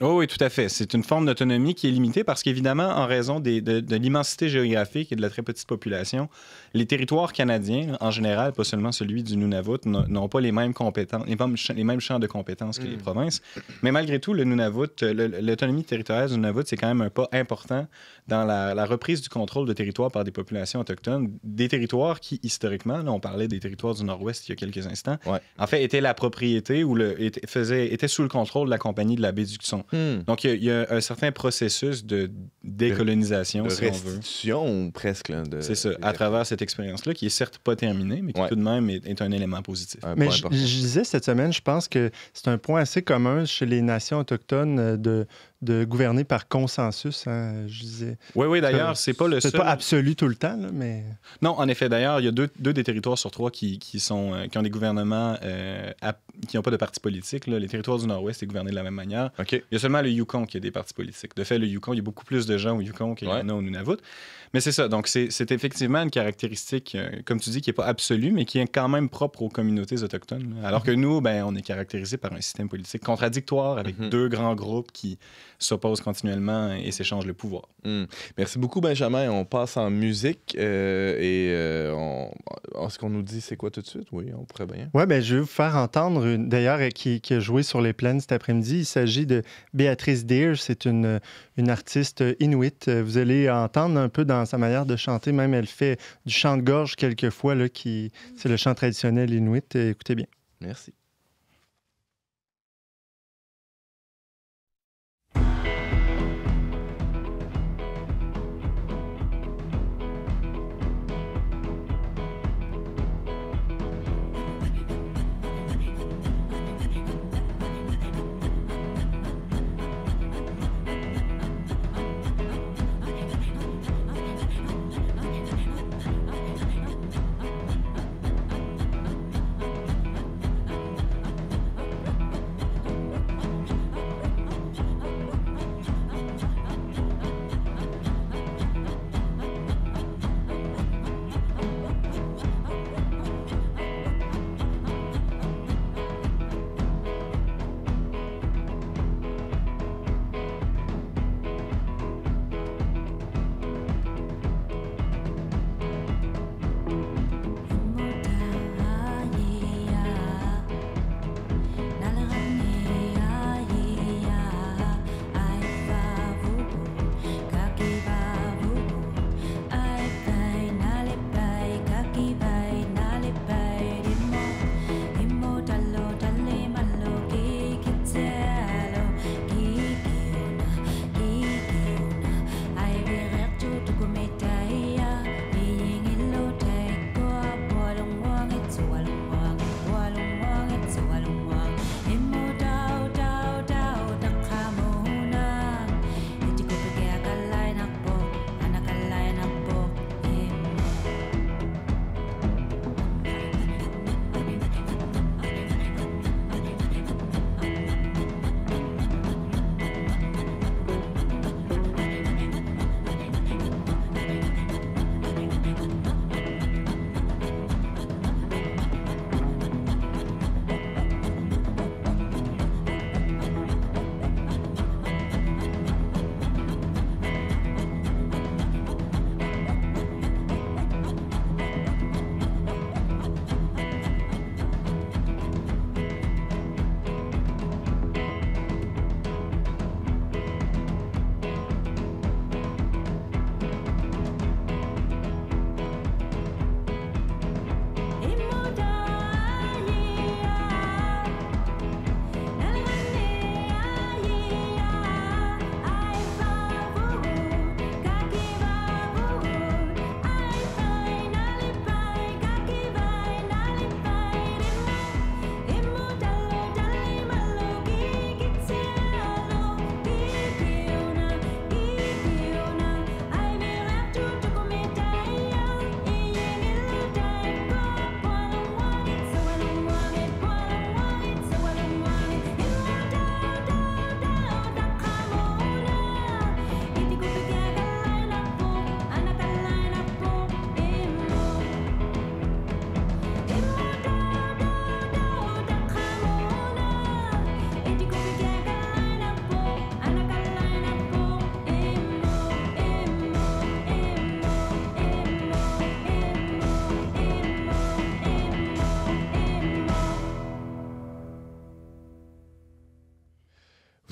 Oh oui, tout à fait. C'est une forme d'autonomie qui est limitée parce qu'évidemment, en raison de l'immensité géographique et de la très petite population, les territoires canadiens, en général, pas seulement celui du Nunavut, n'ont pas les mêmes compétences, les mêmes champs de compétences que les provinces. Mais malgré tout, le Nunavut, l'autonomie territoriale du Nunavut, c'est quand même un pas important dans la reprise du contrôle de territoires par des populations autochtones, des territoires qui, historiquement, là, on parlait des territoires du Nord-Ouest il y a quelques instants, en fait, étaient la propriété ou étaient sous le contrôle de la Compagnie de la baie du Hudson. Donc, il y a un certain processus de décolonisation, si on veut. De
restitution, presque. Là,
c'est ça, à travers cette expérience-là, qui est certes pas terminée, mais qui tout de même est un élément positif.
Mais je disais cette semaine, je pense que c'est un point assez commun chez les nations autochtones de gouverner par consensus, hein, je disais.
Oui, d'ailleurs, c'est pas le seul...
C'est pas absolu tout le temps, là, mais...
Non, en effet, d'ailleurs, il y a deux des territoires sur 3 qui ont des gouvernements qui n'ont pas de parti politique. Là. Les territoires du Nord-Ouest sont gouvernés de la même manière. Il y a seulement le Yukon qui a des partis politiques. De fait, le Yukon, il y a beaucoup plus de gens au Yukon qu'il y en a au Nunavut. Mais c'est ça. Donc, c'est effectivement une caractéristique, comme tu dis, qui n'est pas absolue, mais qui est quand même propre aux communautés autochtones. Là. Alors que nous, on est caractérisés par un système politique contradictoire avec 2 grands groupes qui s'opposent continuellement et s'échangent le pouvoir.
Merci beaucoup, Benjamin. On passe en musique est-ce qu'on nous dit c'est quoi tout de suite? Oui, on pourrait bien.
Oui, je vais vous faire entendre, d'ailleurs, qui a joué sur les plaines cet après-midi. Il s'agit de Beatrice Deer. C'est une artiste inuit. Vous allez entendre un peu dans sa manière de chanter. Même elle fait du chant de gorge quelquefois, là, c'est le chant traditionnel inuit. Écoutez bien.
Merci.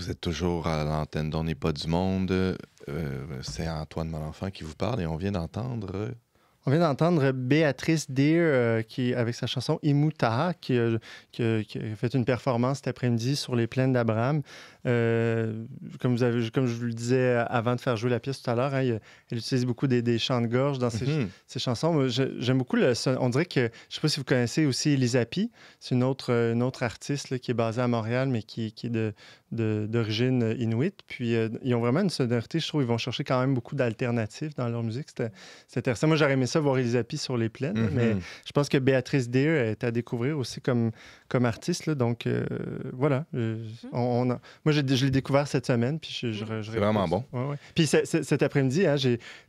Vous êtes toujours à l'antenne d'On n'est pas du monde. C'est Antoine Malenfant qui vous parle et on vient d'entendre...
On vient d'entendre Beatrice Deer qui, avec sa chanson Imutaha, qui a fait une performance cet après-midi sur les plaines d'Abraham. Comme je vous le disais avant de faire jouer la pièce tout à l'heure, elle utilise beaucoup des chants de gorge dans ses chansons. J'aime beaucoup on dirait que, je ne sais pas si vous connaissez aussi Elisa P. C'est une autre artiste là, qui est basée à Montréal, mais qui est d'origine inuit. Puis ils ont vraiment une sonorité, je trouve, ils vont chercher quand même beaucoup d'alternatives dans leur musique. C'est intéressant. Moi, j'aurais aimé ça voir Elisa P sur les plaines, mais je pense que Beatrice Deer est à découvrir aussi comme artiste. Là, donc, voilà. Moi, je l'ai découvert cette semaine. Puis c'est
vraiment bon.
Ouais. Puis cet après-midi,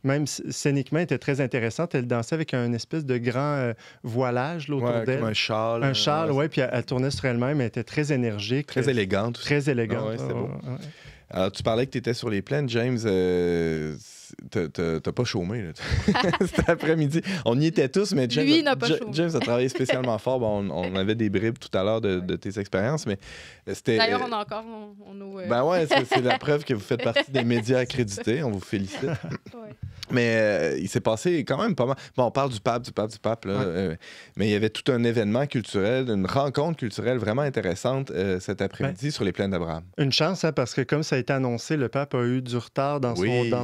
même scéniquement, elle était très intéressante. Elle dansait avec un espèce de grand voilage là, autour d'elle.
Comme un châle.
Un châle, oui. Puis elle tournait sur elle-même. Elle était très énergique.
Très élégante.
Très élégante.
Ouais, c'était beau. Alors, tu parlais que tu étais sur les plaines, James. T'as pas chômé, là. Cet après-midi. On y était tous, mais James,
lui, n'a pas chômé.
James a travaillé spécialement fort. Bon, on avait des bribes tout à l'heure de tes expériences, mais c'était...
D'ailleurs, on a encore...
Ben ouais, c'est la preuve que vous faites partie des médias accrédités. On vous félicite.
Ouais.
Mais il s'est passé quand même pas mal. Bon, on parle du pape, là.
Ouais.
Mais il y avait tout un événement culturel, une rencontre culturelle vraiment intéressante cet après-midi sur les plaines d'Abraham.
Une chance, hein, parce que comme ça a été annoncé, le pape a eu du retard dans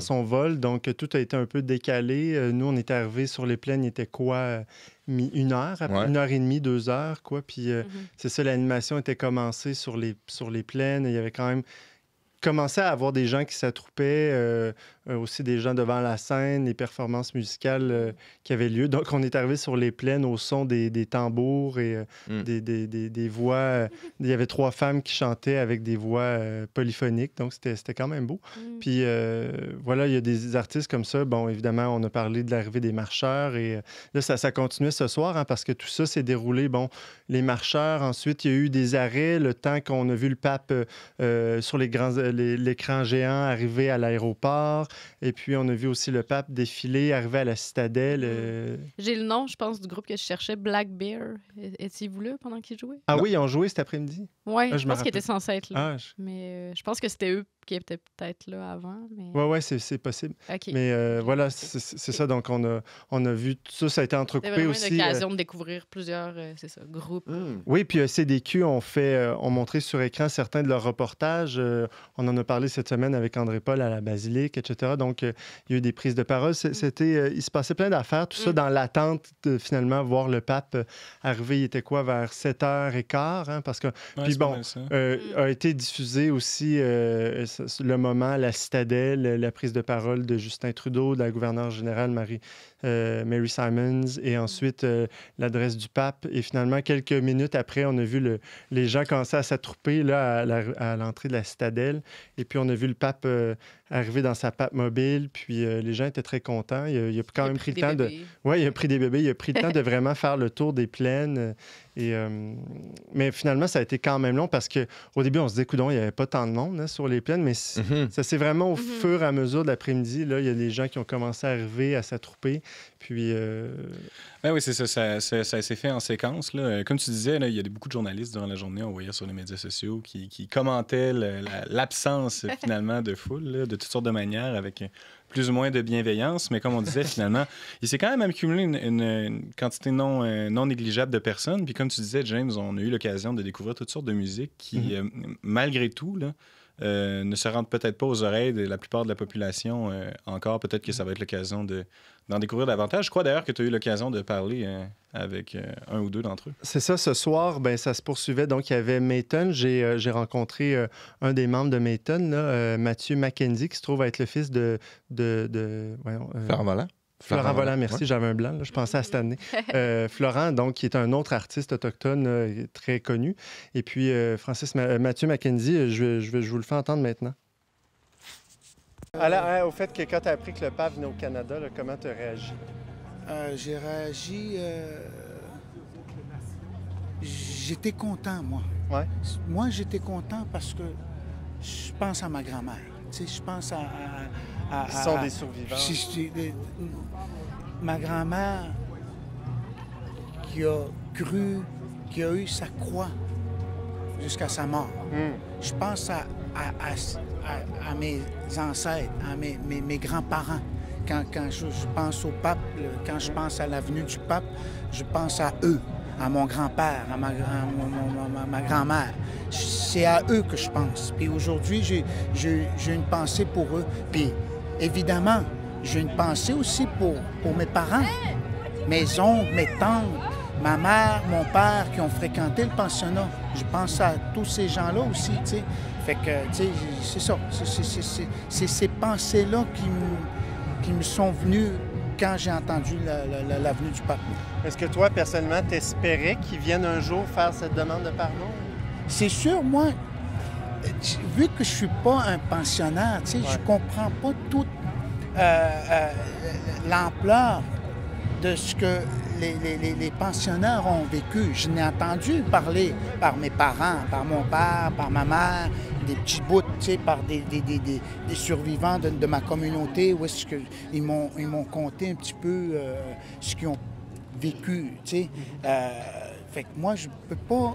son vol, donc tout a été un peu décalé. Nous, on était arrivés sur les plaines, il était quoi? 1 heure, après 1h30, 2 heures, quoi. Puis c'est ça, l'animation était commencée sur les plaines. Il y avait quand même commencé à avoir des gens qui s'attroupaient, aussi des gens devant la scène, les performances musicales qui avaient lieu. Donc, on est arrivé sur les plaines au son des tambours et des voix. Il y avait 3 femmes qui chantaient avec des voix polyphoniques, donc c'était quand même beau. Puis voilà, il y a des artistes comme ça. Bon, évidemment, on a parlé de l'arrivée des marcheurs et là, ça continuait ce soir, hein, parce que tout ça s'est déroulé. Bon, les marcheurs, ensuite, il y a eu des arrêts, le temps qu'on a vu le pape sur l'écran géant arriver à l'aéroport. Et puis, on a vu aussi le pape défiler, arriver à la citadelle.
J'ai le nom, je pense, du groupe que je cherchais, Black Bear. Étiez-vous là pendant qu'ils jouaient?
Ah oui, ils ont joué cet après-midi?
Oui, je pense qu'ils étaient censés être là.
Ah,
mais je pense que c'était eux qui étaient peut-être là avant. Mais...
Oui, c'est possible.
Okay.
Mais voilà, c'est ça. Donc, on a vu tout ça. Ça a été entrecoupé aussi.
C'était vraiment une occasion de découvrir plusieurs groupes.
Oui, puis CDQ ont montré sur écran certains de leurs reportages. On en a parlé cette semaine avec André Paul à la Basilique, etc. Donc, il y a eu des prises de parole. Il se passait plein d'affaires. Tout ça dans l'attente de finalement voir le pape arriver. Il était quoi, vers 7h15? Hein, parce que, puis bon, a été diffusé aussi le moment, la citadelle, la prise de parole de Justin Trudeau, de la gouverneure générale Mary Simons, et ensuite l'adresse du pape. Et finalement, quelques minutes après, on a vu les gens commencer à s'attrouper là, à l'entrée de la citadelle. Et puis, on a vu le pape arriver dans sa pape mobile. Puis, les gens étaient très contents. Il a quand même pris le temps de... Oui, il a pris des bébés. Il a pris le temps de vraiment faire le tour des plaines. Mais finalement, ça a été quand même long parce qu'au début, on se disait, coudonc, il n'y avait pas tant de monde sur les plaines. Mais ça s'est vraiment au fur et à mesure de l'après-midi. Là, il y a des gens qui ont commencé à arriver, à s'attrouper. Puis...
Ben oui, c'est ça. Ça s'est fait en séquence. Là. Comme tu disais, là, il y a beaucoup de journalistes durant la journée, on voyait sur les médias sociaux, qui commentaient l'absence finalement de foule, là, de toutes sortes de manières, avec plus ou moins de bienveillance. Mais comme on disait, finalement, il s'est quand même accumulé une quantité non négligeable de personnes. Puis comme tu disais, James, on a eu l'occasion de découvrir toutes sortes de musiques qui, malgré tout, là, ne se rendent peut-être pas aux oreilles de la plupart de la population encore. Peut-être que ça va être l'occasion d'en découvrir davantage. Je crois d'ailleurs que tu as eu l'occasion de parler avec un ou deux d'entre eux.
C'est ça. Ce soir, ça se poursuivait. Donc, il y avait Mayton. J'ai rencontré un des membres de Mayton, là, Mathieu Mackenzie, qui se trouve être le fils de
Florent Volant.
Florent Volant, merci, j'avais un blanc, là, je pensais à cette année. Florent, donc, qui est un autre artiste autochtone très connu. Et puis, Mathieu Mackenzie, je vous le fais entendre maintenant. Alors, au fait que quand tu as appris que le pape venait au Canada, là, comment tu as réagi?
J'ai réagi... J'étais content, moi. Ouais. Moi, j'étais content parce que je pense à ma grand-mère. Tu sais, je pense
Ils sont des survivants.
Ma grand-mère qui a cru, qui a eu sa croix jusqu'à sa mort. Je pense à mes ancêtres, à mes grands-parents. Quand je pense au pape, quand je pense à l'avenue du pape, je pense à eux, à mon grand-père, à ma grand-mère. C'est à eux que je pense. Puis aujourd'hui, j'ai une pensée pour eux. Puis évidemment, j'ai une pensée aussi pour mes parents, mes oncles, mes tantes, ma mère, mon père qui ont fréquenté le pensionnat. Je pense à tous ces gens-là aussi, tu sais. Fait que, tu sais, c'est ça. C'est ces pensées-là qui me sont venues quand j'ai entendu l'avenue du pape.
Est-ce que toi, personnellement, t'espérais qu'ils viennent un jour faire cette demande de pardon?
C'est sûr, moi, vu que je suis pas un pensionnaire, tu sais, je comprends pas toute l'ampleur de ce que les pensionnaires ont vécu. Je n'ai entendu parler par mes parents, par mon père, par ma mère, des petits bouts, tu sais, par des survivants de ma communauté, où est-ce qu'ils m'ont conté un petit peu ce qu'ils ont vécu, tu sais. Fait que moi, je ne peux pas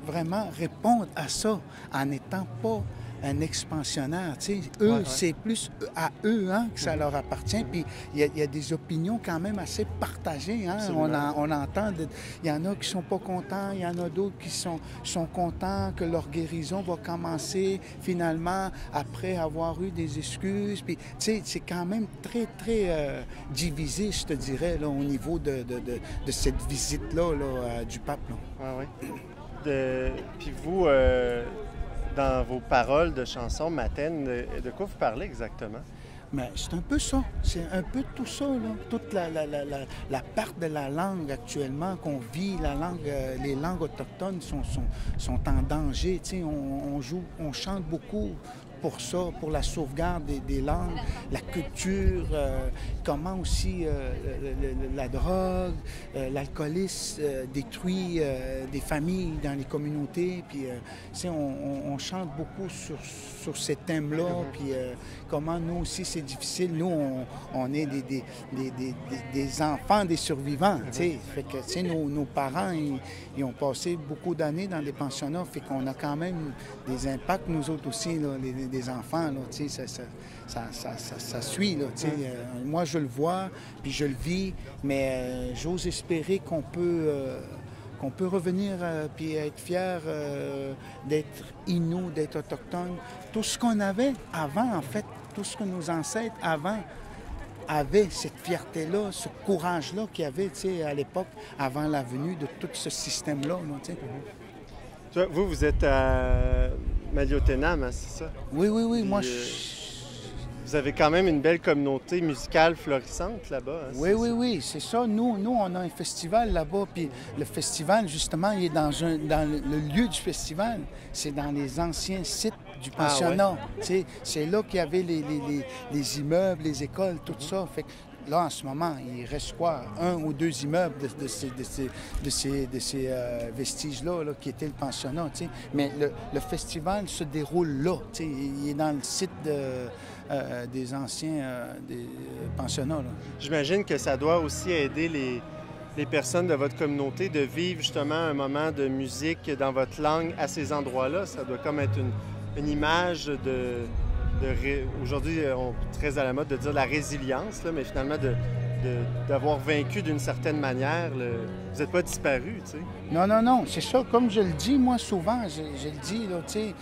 vraiment répondre à ça en n'étant pas un ex-pensionnaire, tu sais. Eux, c'est plus à eux que ça leur appartient. Puis il y a des opinions quand même assez partagées. Hein? On entend, il y en a qui sont pas contents, il y en a d'autres qui sont contents que leur guérison va commencer finalement après avoir eu des excuses. Puis, tu sais, c'est quand même très, très divisé, je te dirais, là, au niveau de cette visite-là du pape.
Puis vous... dans vos paroles de chansons Matène, de quoi vous parlez exactement?
Mais c'est un peu ça. C'est un peu tout ça, là. Toute la perte de la langue actuellement qu'on vit, les langues autochtones sont en danger. Tu sais, on chante beaucoup pour ça, pour la sauvegarde des langues, la culture, comment aussi la drogue, l'alcoolisme détruit des familles dans les communautés. Puis, on chante beaucoup sur ces thèmes-là. Puis, comment nous aussi, c'est difficile. Nous, on est des enfants, des survivants. Fait que, nos parents, ils ont passé beaucoup d'années dans des pensionnats. Fait qu'on a quand même des impacts, nous autres aussi, là, des enfants, là, ça suit. Là, moi, je le vois, puis je le vis, mais j'ose espérer qu'on peut revenir puis être fier d'être Innu, d'être autochtone. Tout ce qu'on avait avant, en fait, tout ce que nos ancêtres avant avaient, cette fierté-là, ce courage-là qu'il y avait à l'époque, avant la venue de tout ce système-là.
Vous êtes à Maliotenam, hein, c'est ça?
Oui. Puis, moi,
vous avez quand même une belle communauté musicale florissante là-bas. Hein,
oui, c'est ça. Nous, on a un festival là-bas. Puis le festival, justement, il est dans le lieu du festival. C'est dans les anciens sites du pensionnat. C'est là qu'il y avait les immeubles, les écoles, tout ça. Fait que là, en ce moment, il reste quoi? 1 ou 2 immeubles de ces vestiges-là qui étaient le pensionnat. T'sais. Mais le festival se déroule là. Il est dans le site des anciens des pensionnats.
J'imagine que ça doit aussi aider les personnes de votre communauté de vivre justement un moment de musique dans votre langue à ces endroits-là. Ça doit comme être une image aujourd'hui, on est très à la mode de dire la résilience, là, mais finalement d'avoir vaincu d'une certaine manière. Vous n'êtes pas disparu, tu sais.
Non, c'est ça. Comme je le dis, moi, souvent, je le dis, là, tu sais,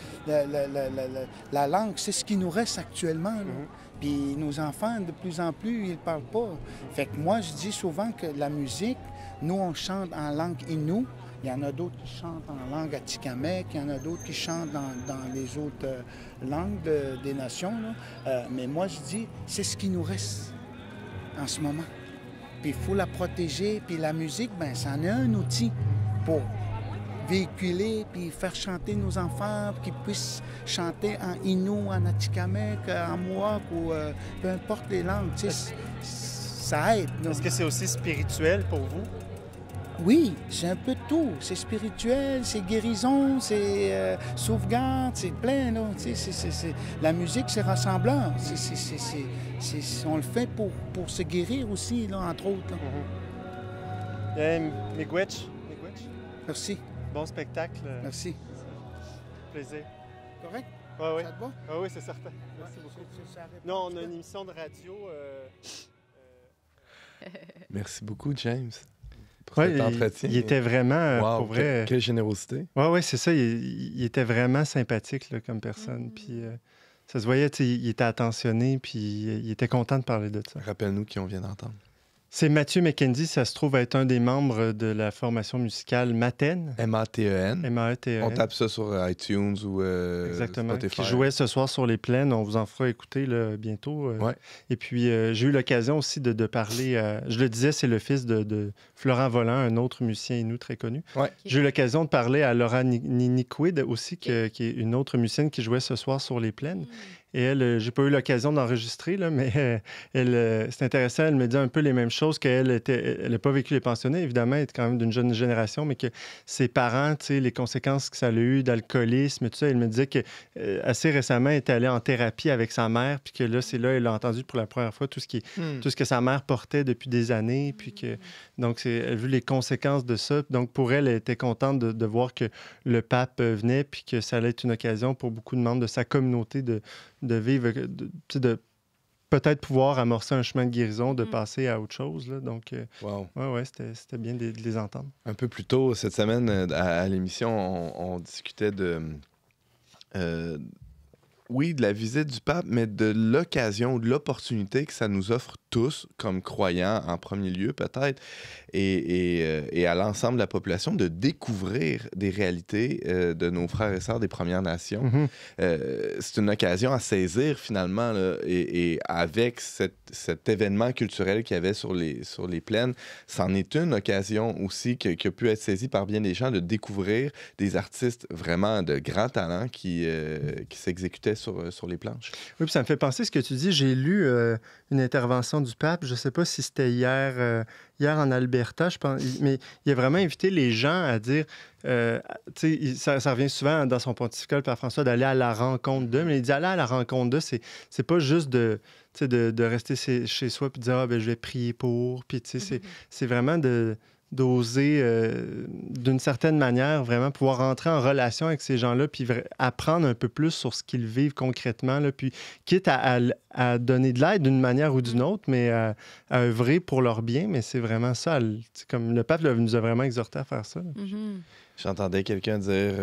la langue, c'est ce qui nous reste actuellement. Puis nos enfants, de plus en plus, ils ne parlent pas. Fait que moi, je dis souvent que la musique, nous, on chante en langue Innu. Il y en a d'autres qui chantent en langue atikamekw, il y en a d'autres qui chantent dans les autres langues des nations. Là. Mais moi, je dis, c'est ce qui nous reste en ce moment. Puis il faut la protéger. Puis la musique, ben, c'en est un outil pour véhiculer puis faire chanter nos enfants, pour qu'ils puissent chanter en Innu, en atikamekw, en Mohawk ou peu importe les langues. Tu sais, ça aide.
Est-ce que c'est aussi spirituel pour vous?
Oui, c'est un peu de tout. C'est spirituel, c'est guérison, c'est sauvegarde, c'est plein. Là. La musique, c'est rassembleur. On le fait pour se guérir aussi, là, entre autres.
Miigwech.
Merci.
Bon spectacle.
Merci.
Plaisir.
Correct?
Oui.
Ça te va?
Oui, c'est certain. Merci beaucoup. Non, on a une émission de radio.
Merci beaucoup, James. Pour cet entretien.
Il était vraiment, pour vrai...
Quelle générosité.
Oui, c'est ça. Il était vraiment sympathique là, comme personne. Puis ça se voyait, il était attentionné, puis il était content de parler de ça.
Rappelle-nous qui on vient d'entendre.
C'est Mathieu McKenzie, ça se trouve être un des membres de la formation musicale Matène.
M-A-T-E-N.
M-A-T-E-N.
On tape ça sur iTunes ou
Exactement.
Spotify.
Qui jouait ce soir sur les plaines. On vous en fera écouter là, bientôt.
Ouais.
Et puis, j'ai eu l'occasion aussi de parler... je le disais, c'est le fils de Florent Volant, un autre musicien Innu très connu.
Ouais.
J'ai eu l'occasion de parler à Laura Niniquid aussi, qui est une autre musicienne qui jouait ce soir sur les plaines. Et elle, j'ai pas eu l'occasion d'enregistrer, là, mais c'est intéressant, elle me dit un peu les mêmes choses qu'elle elle n'a pas vécu les pensionnats, évidemment, elle est quand même d'une jeune génération, mais que ses parents, tu sais, les conséquences que ça a eu d'alcoolisme et tout ça, elle me disait que assez récemment, elle était allée en thérapie avec sa mère, puis que là, c'est là, elle a entendu pour la première fois tout ce que sa mère portait depuis des années, puis que, donc, elle a vu les conséquences de ça. Donc, pour elle, elle était contente de voir que le pape venait, puis que ça allait être une occasion pour beaucoup de membres de sa communauté de vivre, de peut-être pouvoir amorcer un chemin de guérison, de passer à autre chose. Là. Donc, c'était bien de les entendre.
Un peu plus tôt cette semaine, à l'émission, on discutait de la visite du pape, mais de l'occasion ou de l'opportunité que ça nous offre tous, comme croyants en premier lieu peut-être, et à l'ensemble de la population, de découvrir des réalités de nos frères et sœurs des Premières Nations. C'est une occasion à saisir finalement, là, et avec cet événement culturel qu'il y avait sur les plaines, c'en est une occasion aussi qui a pu être saisie par bien des gens de découvrir des artistes vraiment de grand talent qui s'exécutaient sur les planches.
Oui, puis ça me fait penser à ce que tu dis. J'ai lu une intervention du pape, je ne sais pas si c'était hier en Alberta, je pense, mais il a vraiment invité les gens à dire, ça revient souvent dans son pontificat, le Père François, d'aller à la rencontre d'eux, mais il dit aller à la rencontre d'eux, c'est pas juste de rester chez soi puis de dire, je vais prier pour, puis c'est vraiment d'oser, d'une certaine manière, vraiment pouvoir rentrer en relation avec ces gens-là, puis apprendre un peu plus sur ce qu'ils vivent concrètement, là, puis quitte à donner de l'aide d'une manière ou d'une autre, mais à œuvrer pour leur bien, mais c'est vraiment ça. Comme le pape nous a vraiment exhorté à faire ça.
J'entendais quelqu'un dire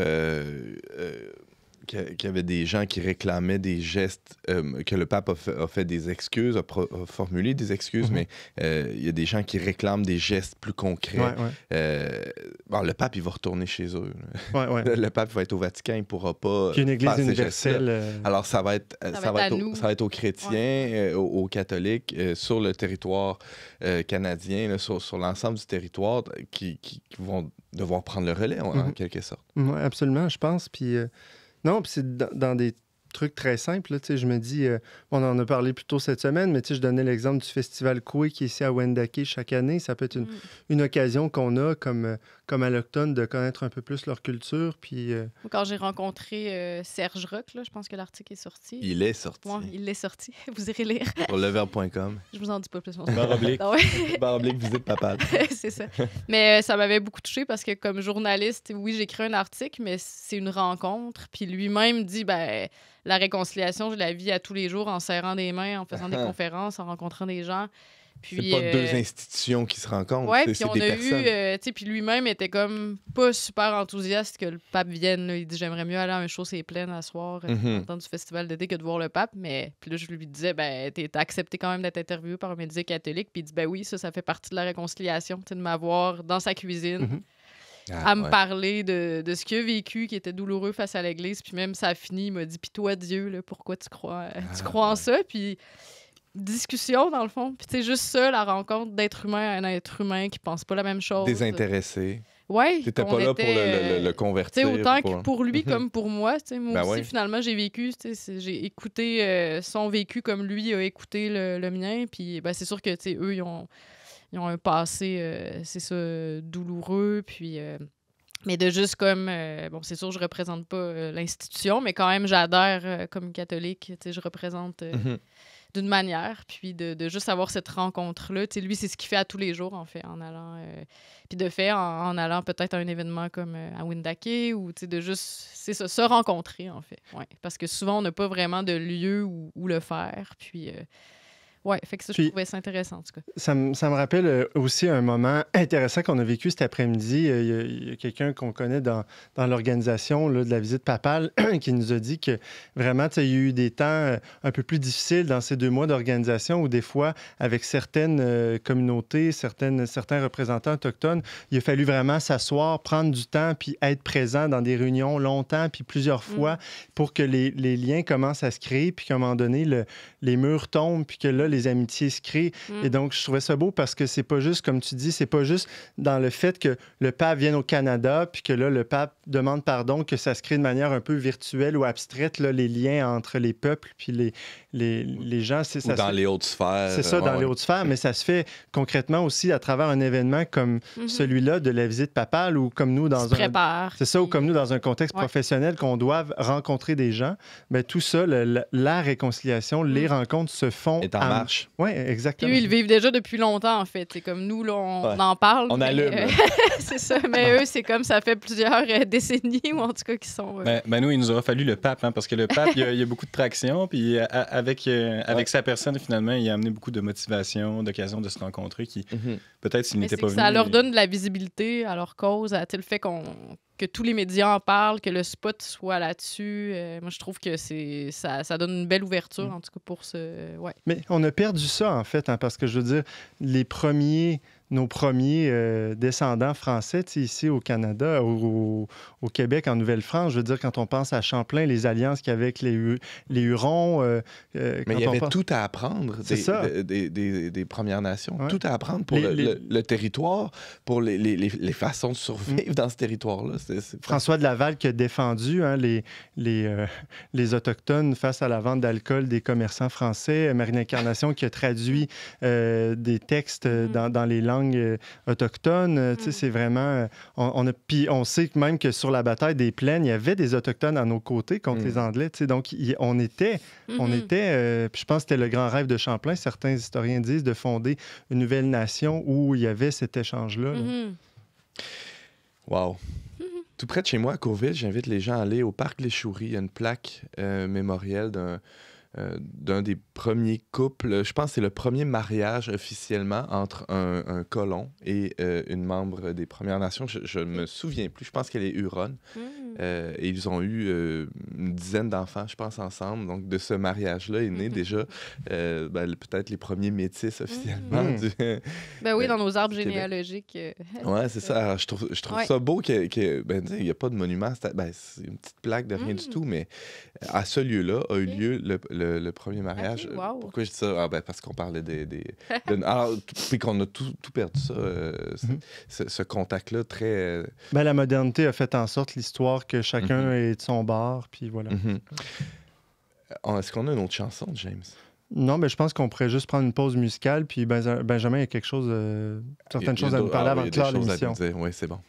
qu'il y avait des gens qui réclamaient des gestes, que le pape a fait des excuses, a formulé des excuses, mais il y a des gens qui réclament des gestes plus concrets. Le pape, il va retourner chez eux. Le pape va être au Vatican, il ne pourra pas.
Puis une église universelle.
Alors, ça va être aux chrétiens, aux catholiques, sur le territoire canadien, là, sur l'ensemble du territoire, qui vont devoir prendre le relais, en quelque sorte.
Oui, absolument, je pense. Puis. Non, puis c'est dans des trucs très simples. Là, je me dis, on en a parlé plus tôt cette semaine, mais je donnais l'exemple du festival Koué qui est ici à Wendake chaque année. Ça peut être une occasion qu'on a comme allochtones de connaître un peu plus leur culture. Puis,
Quand j'ai rencontré Serge Roch, là, je pense que l'article est sorti.
Il est sorti.
Ouais, il est sorti. Vous irez lire.
Sur leverbe.com.
Je vous en dis pas plus.
Baroblique visite papale.
C'est ça. Mais ça m'avait beaucoup touchée parce que comme journaliste, oui, j'écris un article, mais c'est une rencontre. Puis lui-même dit, la réconciliation, je la vis à tous les jours en serrant des mains, en faisant des conférences, en rencontrant des gens. Puis,
c'est pas deux institutions qui se rencontrent,
ouais,
c'est des personnes.
Puis lui-même était comme pas super enthousiaste que le pape vienne. Là. Il dit, j'aimerais mieux aller à un show C'est plein à soir, en temps du festival d'été, que de voir le pape. Mais puis là, je lui disais, t'as accepté quand même d'être interviewé par un médium catholique. Puis il dit, oui, ça fait partie de la réconciliation, de m'avoir dans sa cuisine. À me parler de ce qu'il a vécu, qui était douloureux face à l'Église. Puis même, ça a fini, il m'a dit, puis toi, Dieu, là, pourquoi tu crois en ça? Puis discussion, dans le fond. Puis c'est juste ça, la rencontre d'être humain à un être humain qui pense pas la même chose.
Désintéressé.
Oui.
T'étais pas là pour le convertir.
Autant que pour lui comme pour moi. Moi aussi, finalement, j'ai vécu, j'ai écouté son vécu comme lui a écouté le mien. Puis c'est sûr que eux, ils ont un passé, c'est ça, douloureux. Puis, mais de juste comme... c'est sûr, je représente pas l'institution, mais quand même, j'adhère comme catholique. Je représente d'une manière. Puis de juste avoir cette rencontre-là. Lui, c'est ce qu'il fait à tous les jours, en fait, en allant... puis de fait, en allant peut-être à un événement comme à Wendake, ou de juste... C'est ça, se rencontrer, en fait. Ouais. Parce que souvent, on n'a pas vraiment de lieu où le faire. Puis... fait que ça, je trouvais ça intéressant, en tout cas.
Ça me rappelle aussi un moment intéressant qu'on a vécu cet après-midi. Il y a quelqu'un qu'on connaît dans l'organisation là, de la visite papale qui nous a dit que vraiment, il y a eu des temps un peu plus difficiles dans ces 2 mois d'organisation où des fois, avec certaines communautés, certains représentants autochtones, il a fallu vraiment s'asseoir, prendre du temps, puis être présent dans des réunions longtemps, puis plusieurs fois, pour que les liens commencent à se créer, puis qu'à un moment donné, les murs tombent, puis que là, les amitiés se créent. Et donc, je trouvais ça beau parce que c'est pas juste, comme tu dis, c'est pas juste dans le fait que le pape vienne au Canada, puis que là, le pape demande pardon, que ça se crée de manière un peu virtuelle ou abstraite, là, les liens entre les peuples puis les gens.
Ou dans les hautes sphères.
C'est ça, dans les hautes sphères, mais ça se fait concrètement aussi à travers un événement comme celui-là de la visite papale ou comme nous dans c'est ça, ou comme nous dans un contexte professionnel qu'on doit rencontrer des gens. Bien, tout ça, la réconciliation, les rencontres se font
est en marche.
Oui, exactement.
Eux, ils le vivent déjà depuis longtemps, en fait. C'est comme nous, là, on en parle.
On allume.
C'est ça, mais eux, c'est comme ça fait plusieurs décennies, ou en tout cas, qui sont...
Ben, nous, il nous aura fallu le pape, parce que le pape, il y a beaucoup de traction, puis avec sa personne, finalement, il a amené beaucoup de motivation, d'occasion de se rencontrer, qui peut-être s'il n'était pas venu...
Ça leur donne de la visibilité à leur cause, à le fait que tous les médias en parlent, que le spot soit là-dessus. Moi, je trouve que ça donne une belle ouverture, en tout cas, pour ce... Ouais.
Mais on a perdu ça, en fait, parce que, je veux dire, nos premiers descendants français, ici au Canada, au Québec, en Nouvelle-France, je veux dire, quand on pense à Champlain, les alliances qu'il y avait avec les Hurons...
mais il y avait tout à apprendre des Premières Nations. Ouais. Tout à apprendre pour le territoire, pour les façons de survivre dans ce territoire-là.
François de Laval qui a défendu les Autochtones face à la vente d'alcool des commerçants français. Marine Incarnation qui a traduit des textes dans les langues autochtones. C'est vraiment... Puis on sait même que sur la bataille des Plaines, il y avait des Autochtones à nos côtés contre les Anglais. Donc, on était... Puis je pense que c'était le grand rêve de Champlain, certains historiens disent, de fonder une nouvelle nation où il y avait cet échange-là.
Wow! Tout près de chez moi, à Courville, j'invite les gens à aller au parc Les Chouris. Il y a une plaque mémorielle d'un des premiers couples. Je pense que c'est le premier mariage officiellement entre un colon et une membre des Premières Nations. Je ne me souviens plus. Je pense qu'elle est Huronne. Et ils ont eu une dizaine d'enfants, je pense, ensemble. Donc, de ce mariage-là est né déjà peut-être les premiers métis officiellement.
Oui, dans nos arbres généalogiques.
Oui, c'est ça. Alors, je trouve ça beau qu'il n'y a pas de monument. C'est une petite plaque de rien du tout, mais à ce lieu-là a eu lieu le premier mariage.
Okay, wow.
Pourquoi je dis ça? Parce qu'on parlait alors, puis qu'on a tout perdu ça, ce contact-là très...
la modernité a fait en sorte l'histoire que chacun est de son bord, puis voilà.
Est-ce qu'on a une autre chanson, James?
Non, je pense qu'on pourrait juste prendre une pause musicale, puis Benjamin, il y a quelque chose, certaines choses à nous parler avant de clore l'émission.
Oui, c'est bon.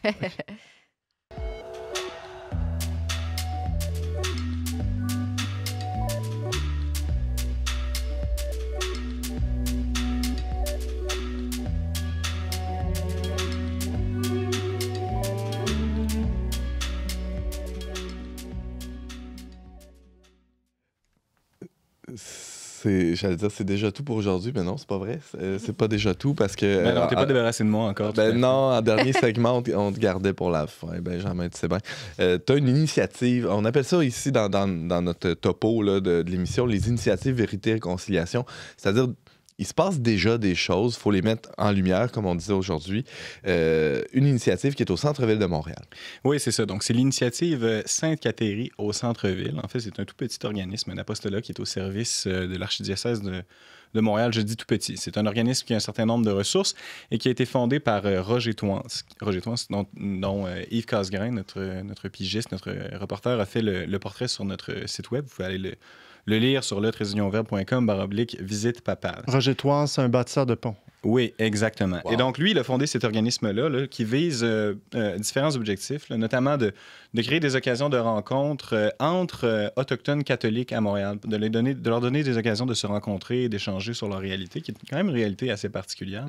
J'allais dire c'est déjà tout pour aujourd'hui, mais non, c'est pas vrai. C'est pas déjà tout parce que...
non, t'es pas débarrassé de moi encore.
Non, en dernier segment, on te gardait pour la fin. Benjamin, tu sais bien. T'as une initiative, on appelle ça ici dans notre topo là, de l'émission, les initiatives Vérité et Réconciliation. C'est-à-dire... Il se passe déjà des choses, il faut les mettre en lumière, comme on disait aujourd'hui. Une initiative qui est au centre-ville de Montréal.
Oui, c'est ça. Donc, c'est l'initiative Sainte-Cathérie au centre-ville. En fait, c'est un tout petit organisme, un apostolat qui est au service de l'archidiocèse de Montréal. Je dis tout petit. C'est un organisme qui a un certain nombre de ressources et qui a été fondé par Roger Toance, dont Yves Casgrain, notre pigiste, notre reporter, a fait le portrait sur notre site web. Vous pouvez aller le lire sur le-visite papale.
Roger Toance, un bâtisseur de pont.
Oui, exactement.
Wow.
Et donc, lui, il a fondé cet organisme-là qui vise différents objectifs, notamment de créer des occasions de rencontres entre autochtones catholiques à Montréal, de leur donner des occasions de se rencontrer et d'échanger sur leur réalité, qui est quand même une réalité assez particulière,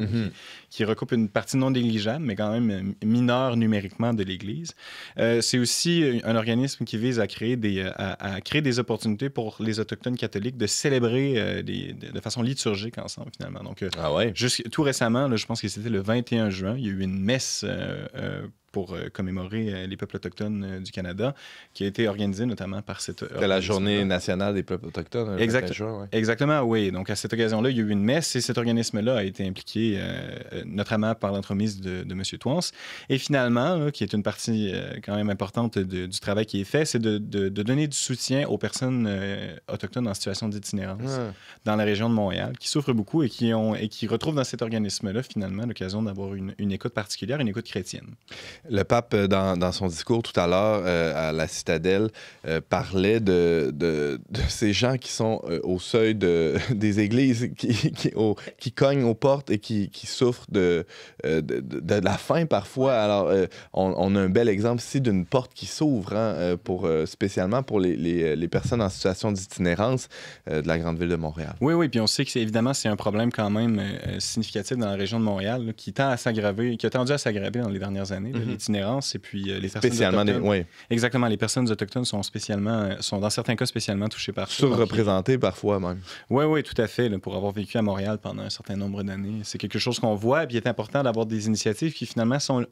qui recoupe une partie non négligeable, mais quand même mineure numériquement de l'Église. C'est aussi un organisme qui vise à créer des opportunités pour les autochtones catholiques de célébrer de façon liturgique ensemble, finalement. Donc, tout récemment, là, je pense que c'était le 21 juin, il y a eu une messe pour commémorer les peuples autochtones du Canada, qui a été organisée notamment par cette...
C'était la Journée nationale des peuples autochtones.
Exactement, oui. Donc, à cette occasion-là, il y a eu une messe et cet organisme-là a été impliqué notamment par l'entremise de M. Toonce. Et finalement, là, qui est une partie quand même importante du travail qui est fait, c'est de donner du soutien aux personnes autochtones en situation d'itinérance dans la région de Montréal, qui souffrent beaucoup et qui retrouvent dans cet organisme-là, finalement, l'occasion d'avoir une écoute particulière, une écoute chrétienne.
Le pape, dans son discours tout à l'heure à la Citadelle, parlait de ces gens qui sont au seuil des églises, qui cognent aux portes et qui souffrent de la faim parfois. Alors, on a un bel exemple ici d'une porte qui s'ouvre, spécialement pour les personnes en situation d'itinérance de la grande ville de Montréal.
Oui, puis on sait que évidemment, c'est un problème quand même significatif dans la région de Montréal, là, qui a tendu à s'aggraver dans les dernières années, l'itinérance, et puis les personnes autochtones. Exactement, les personnes autochtones sont dans certains cas spécialement touchées par ça.
Surreprésentées parfois même.
Oui, tout à fait, là, pour avoir vécu à Montréal pendant un certain nombre d'années. C'est quelque chose qu'on voit, et puis il est important d'avoir des initiatives qui finalement sont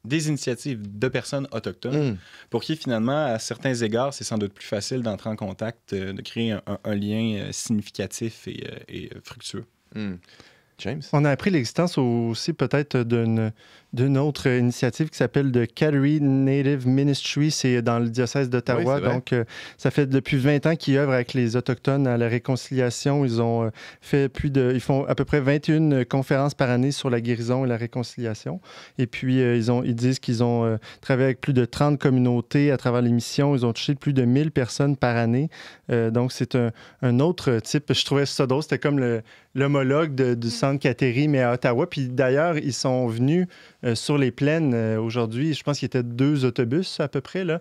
des initiatives de personnes autochtones, pour qui finalement, à certains égards, c'est sans doute plus facile d'entrer en contact, de créer un lien significatif et fructueux.
James?
On a appris l'existence aussi peut-être d'une autre initiative qui s'appelle The Cattery Native Ministry. C'est dans le diocèse d'Ottawa.
Oui,
donc, ça fait depuis 20 ans qu'ils œuvrent avec les Autochtones à la réconciliation. Ils ont fait ils font à peu près 21 conférences par année sur la guérison et la réconciliation. Et puis, ils disent qu'ils ont travaillé avec plus de 30 communautés à travers les missions. Ils ont touché plus de 1000 personnes par année. Donc, c'est un autre type. Je trouvais ça drôle. C'était comme l'homologue du centre Cattery, mais à Ottawa. Puis d'ailleurs, ils sont venus sur les plaines aujourd'hui. Je pense qu'il y était 2 autobus à peu près. Là,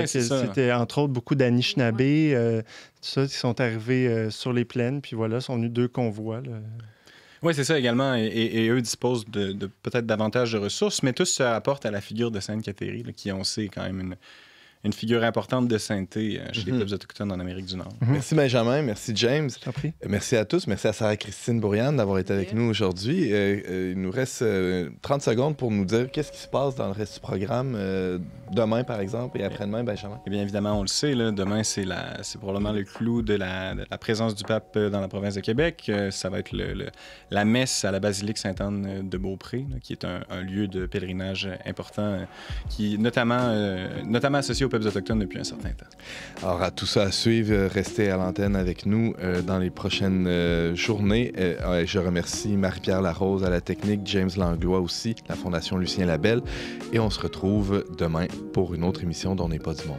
c'était entre autres beaucoup d'Anishinabés, tout ça, qui sont arrivés sur les plaines. Puis voilà, sont venus 2 convois. Là.
Oui, c'est ça également. Et eux disposent de peut-être davantage de ressources, mais tous se rapportent à la figure de Sainte Cattery, là, qui, on sait, est quand même une figure importante de sainteté chez les peuples autochtones en Amérique du Nord.
Merci Benjamin, merci James. Merci à tous, merci à Sarah-Christine Bourriane d'avoir été avec nous aujourd'hui. Il nous reste 30 secondes pour nous dire qu'est-ce qui se passe dans le reste du programme demain, par exemple, et après-demain, Benjamin.
Eh bien, évidemment, on le sait, là, demain, c'est probablement le clou de la présence du pape dans la province de Québec. Ça va être la messe à la basilique Sainte-Anne de Beaupré, là, qui est un lieu de pèlerinage important, qui est notamment associé aux peuples autochtones depuis un certain temps.
Alors, à tout ça à suivre, restez à l'antenne avec nous dans les prochaines journées. Je remercie Marie-Pierre Larose à la technique, James Langlois aussi, la Fondation Lucien Labelle, et on se retrouve demain pour une autre émission d'On n'est pas du monde.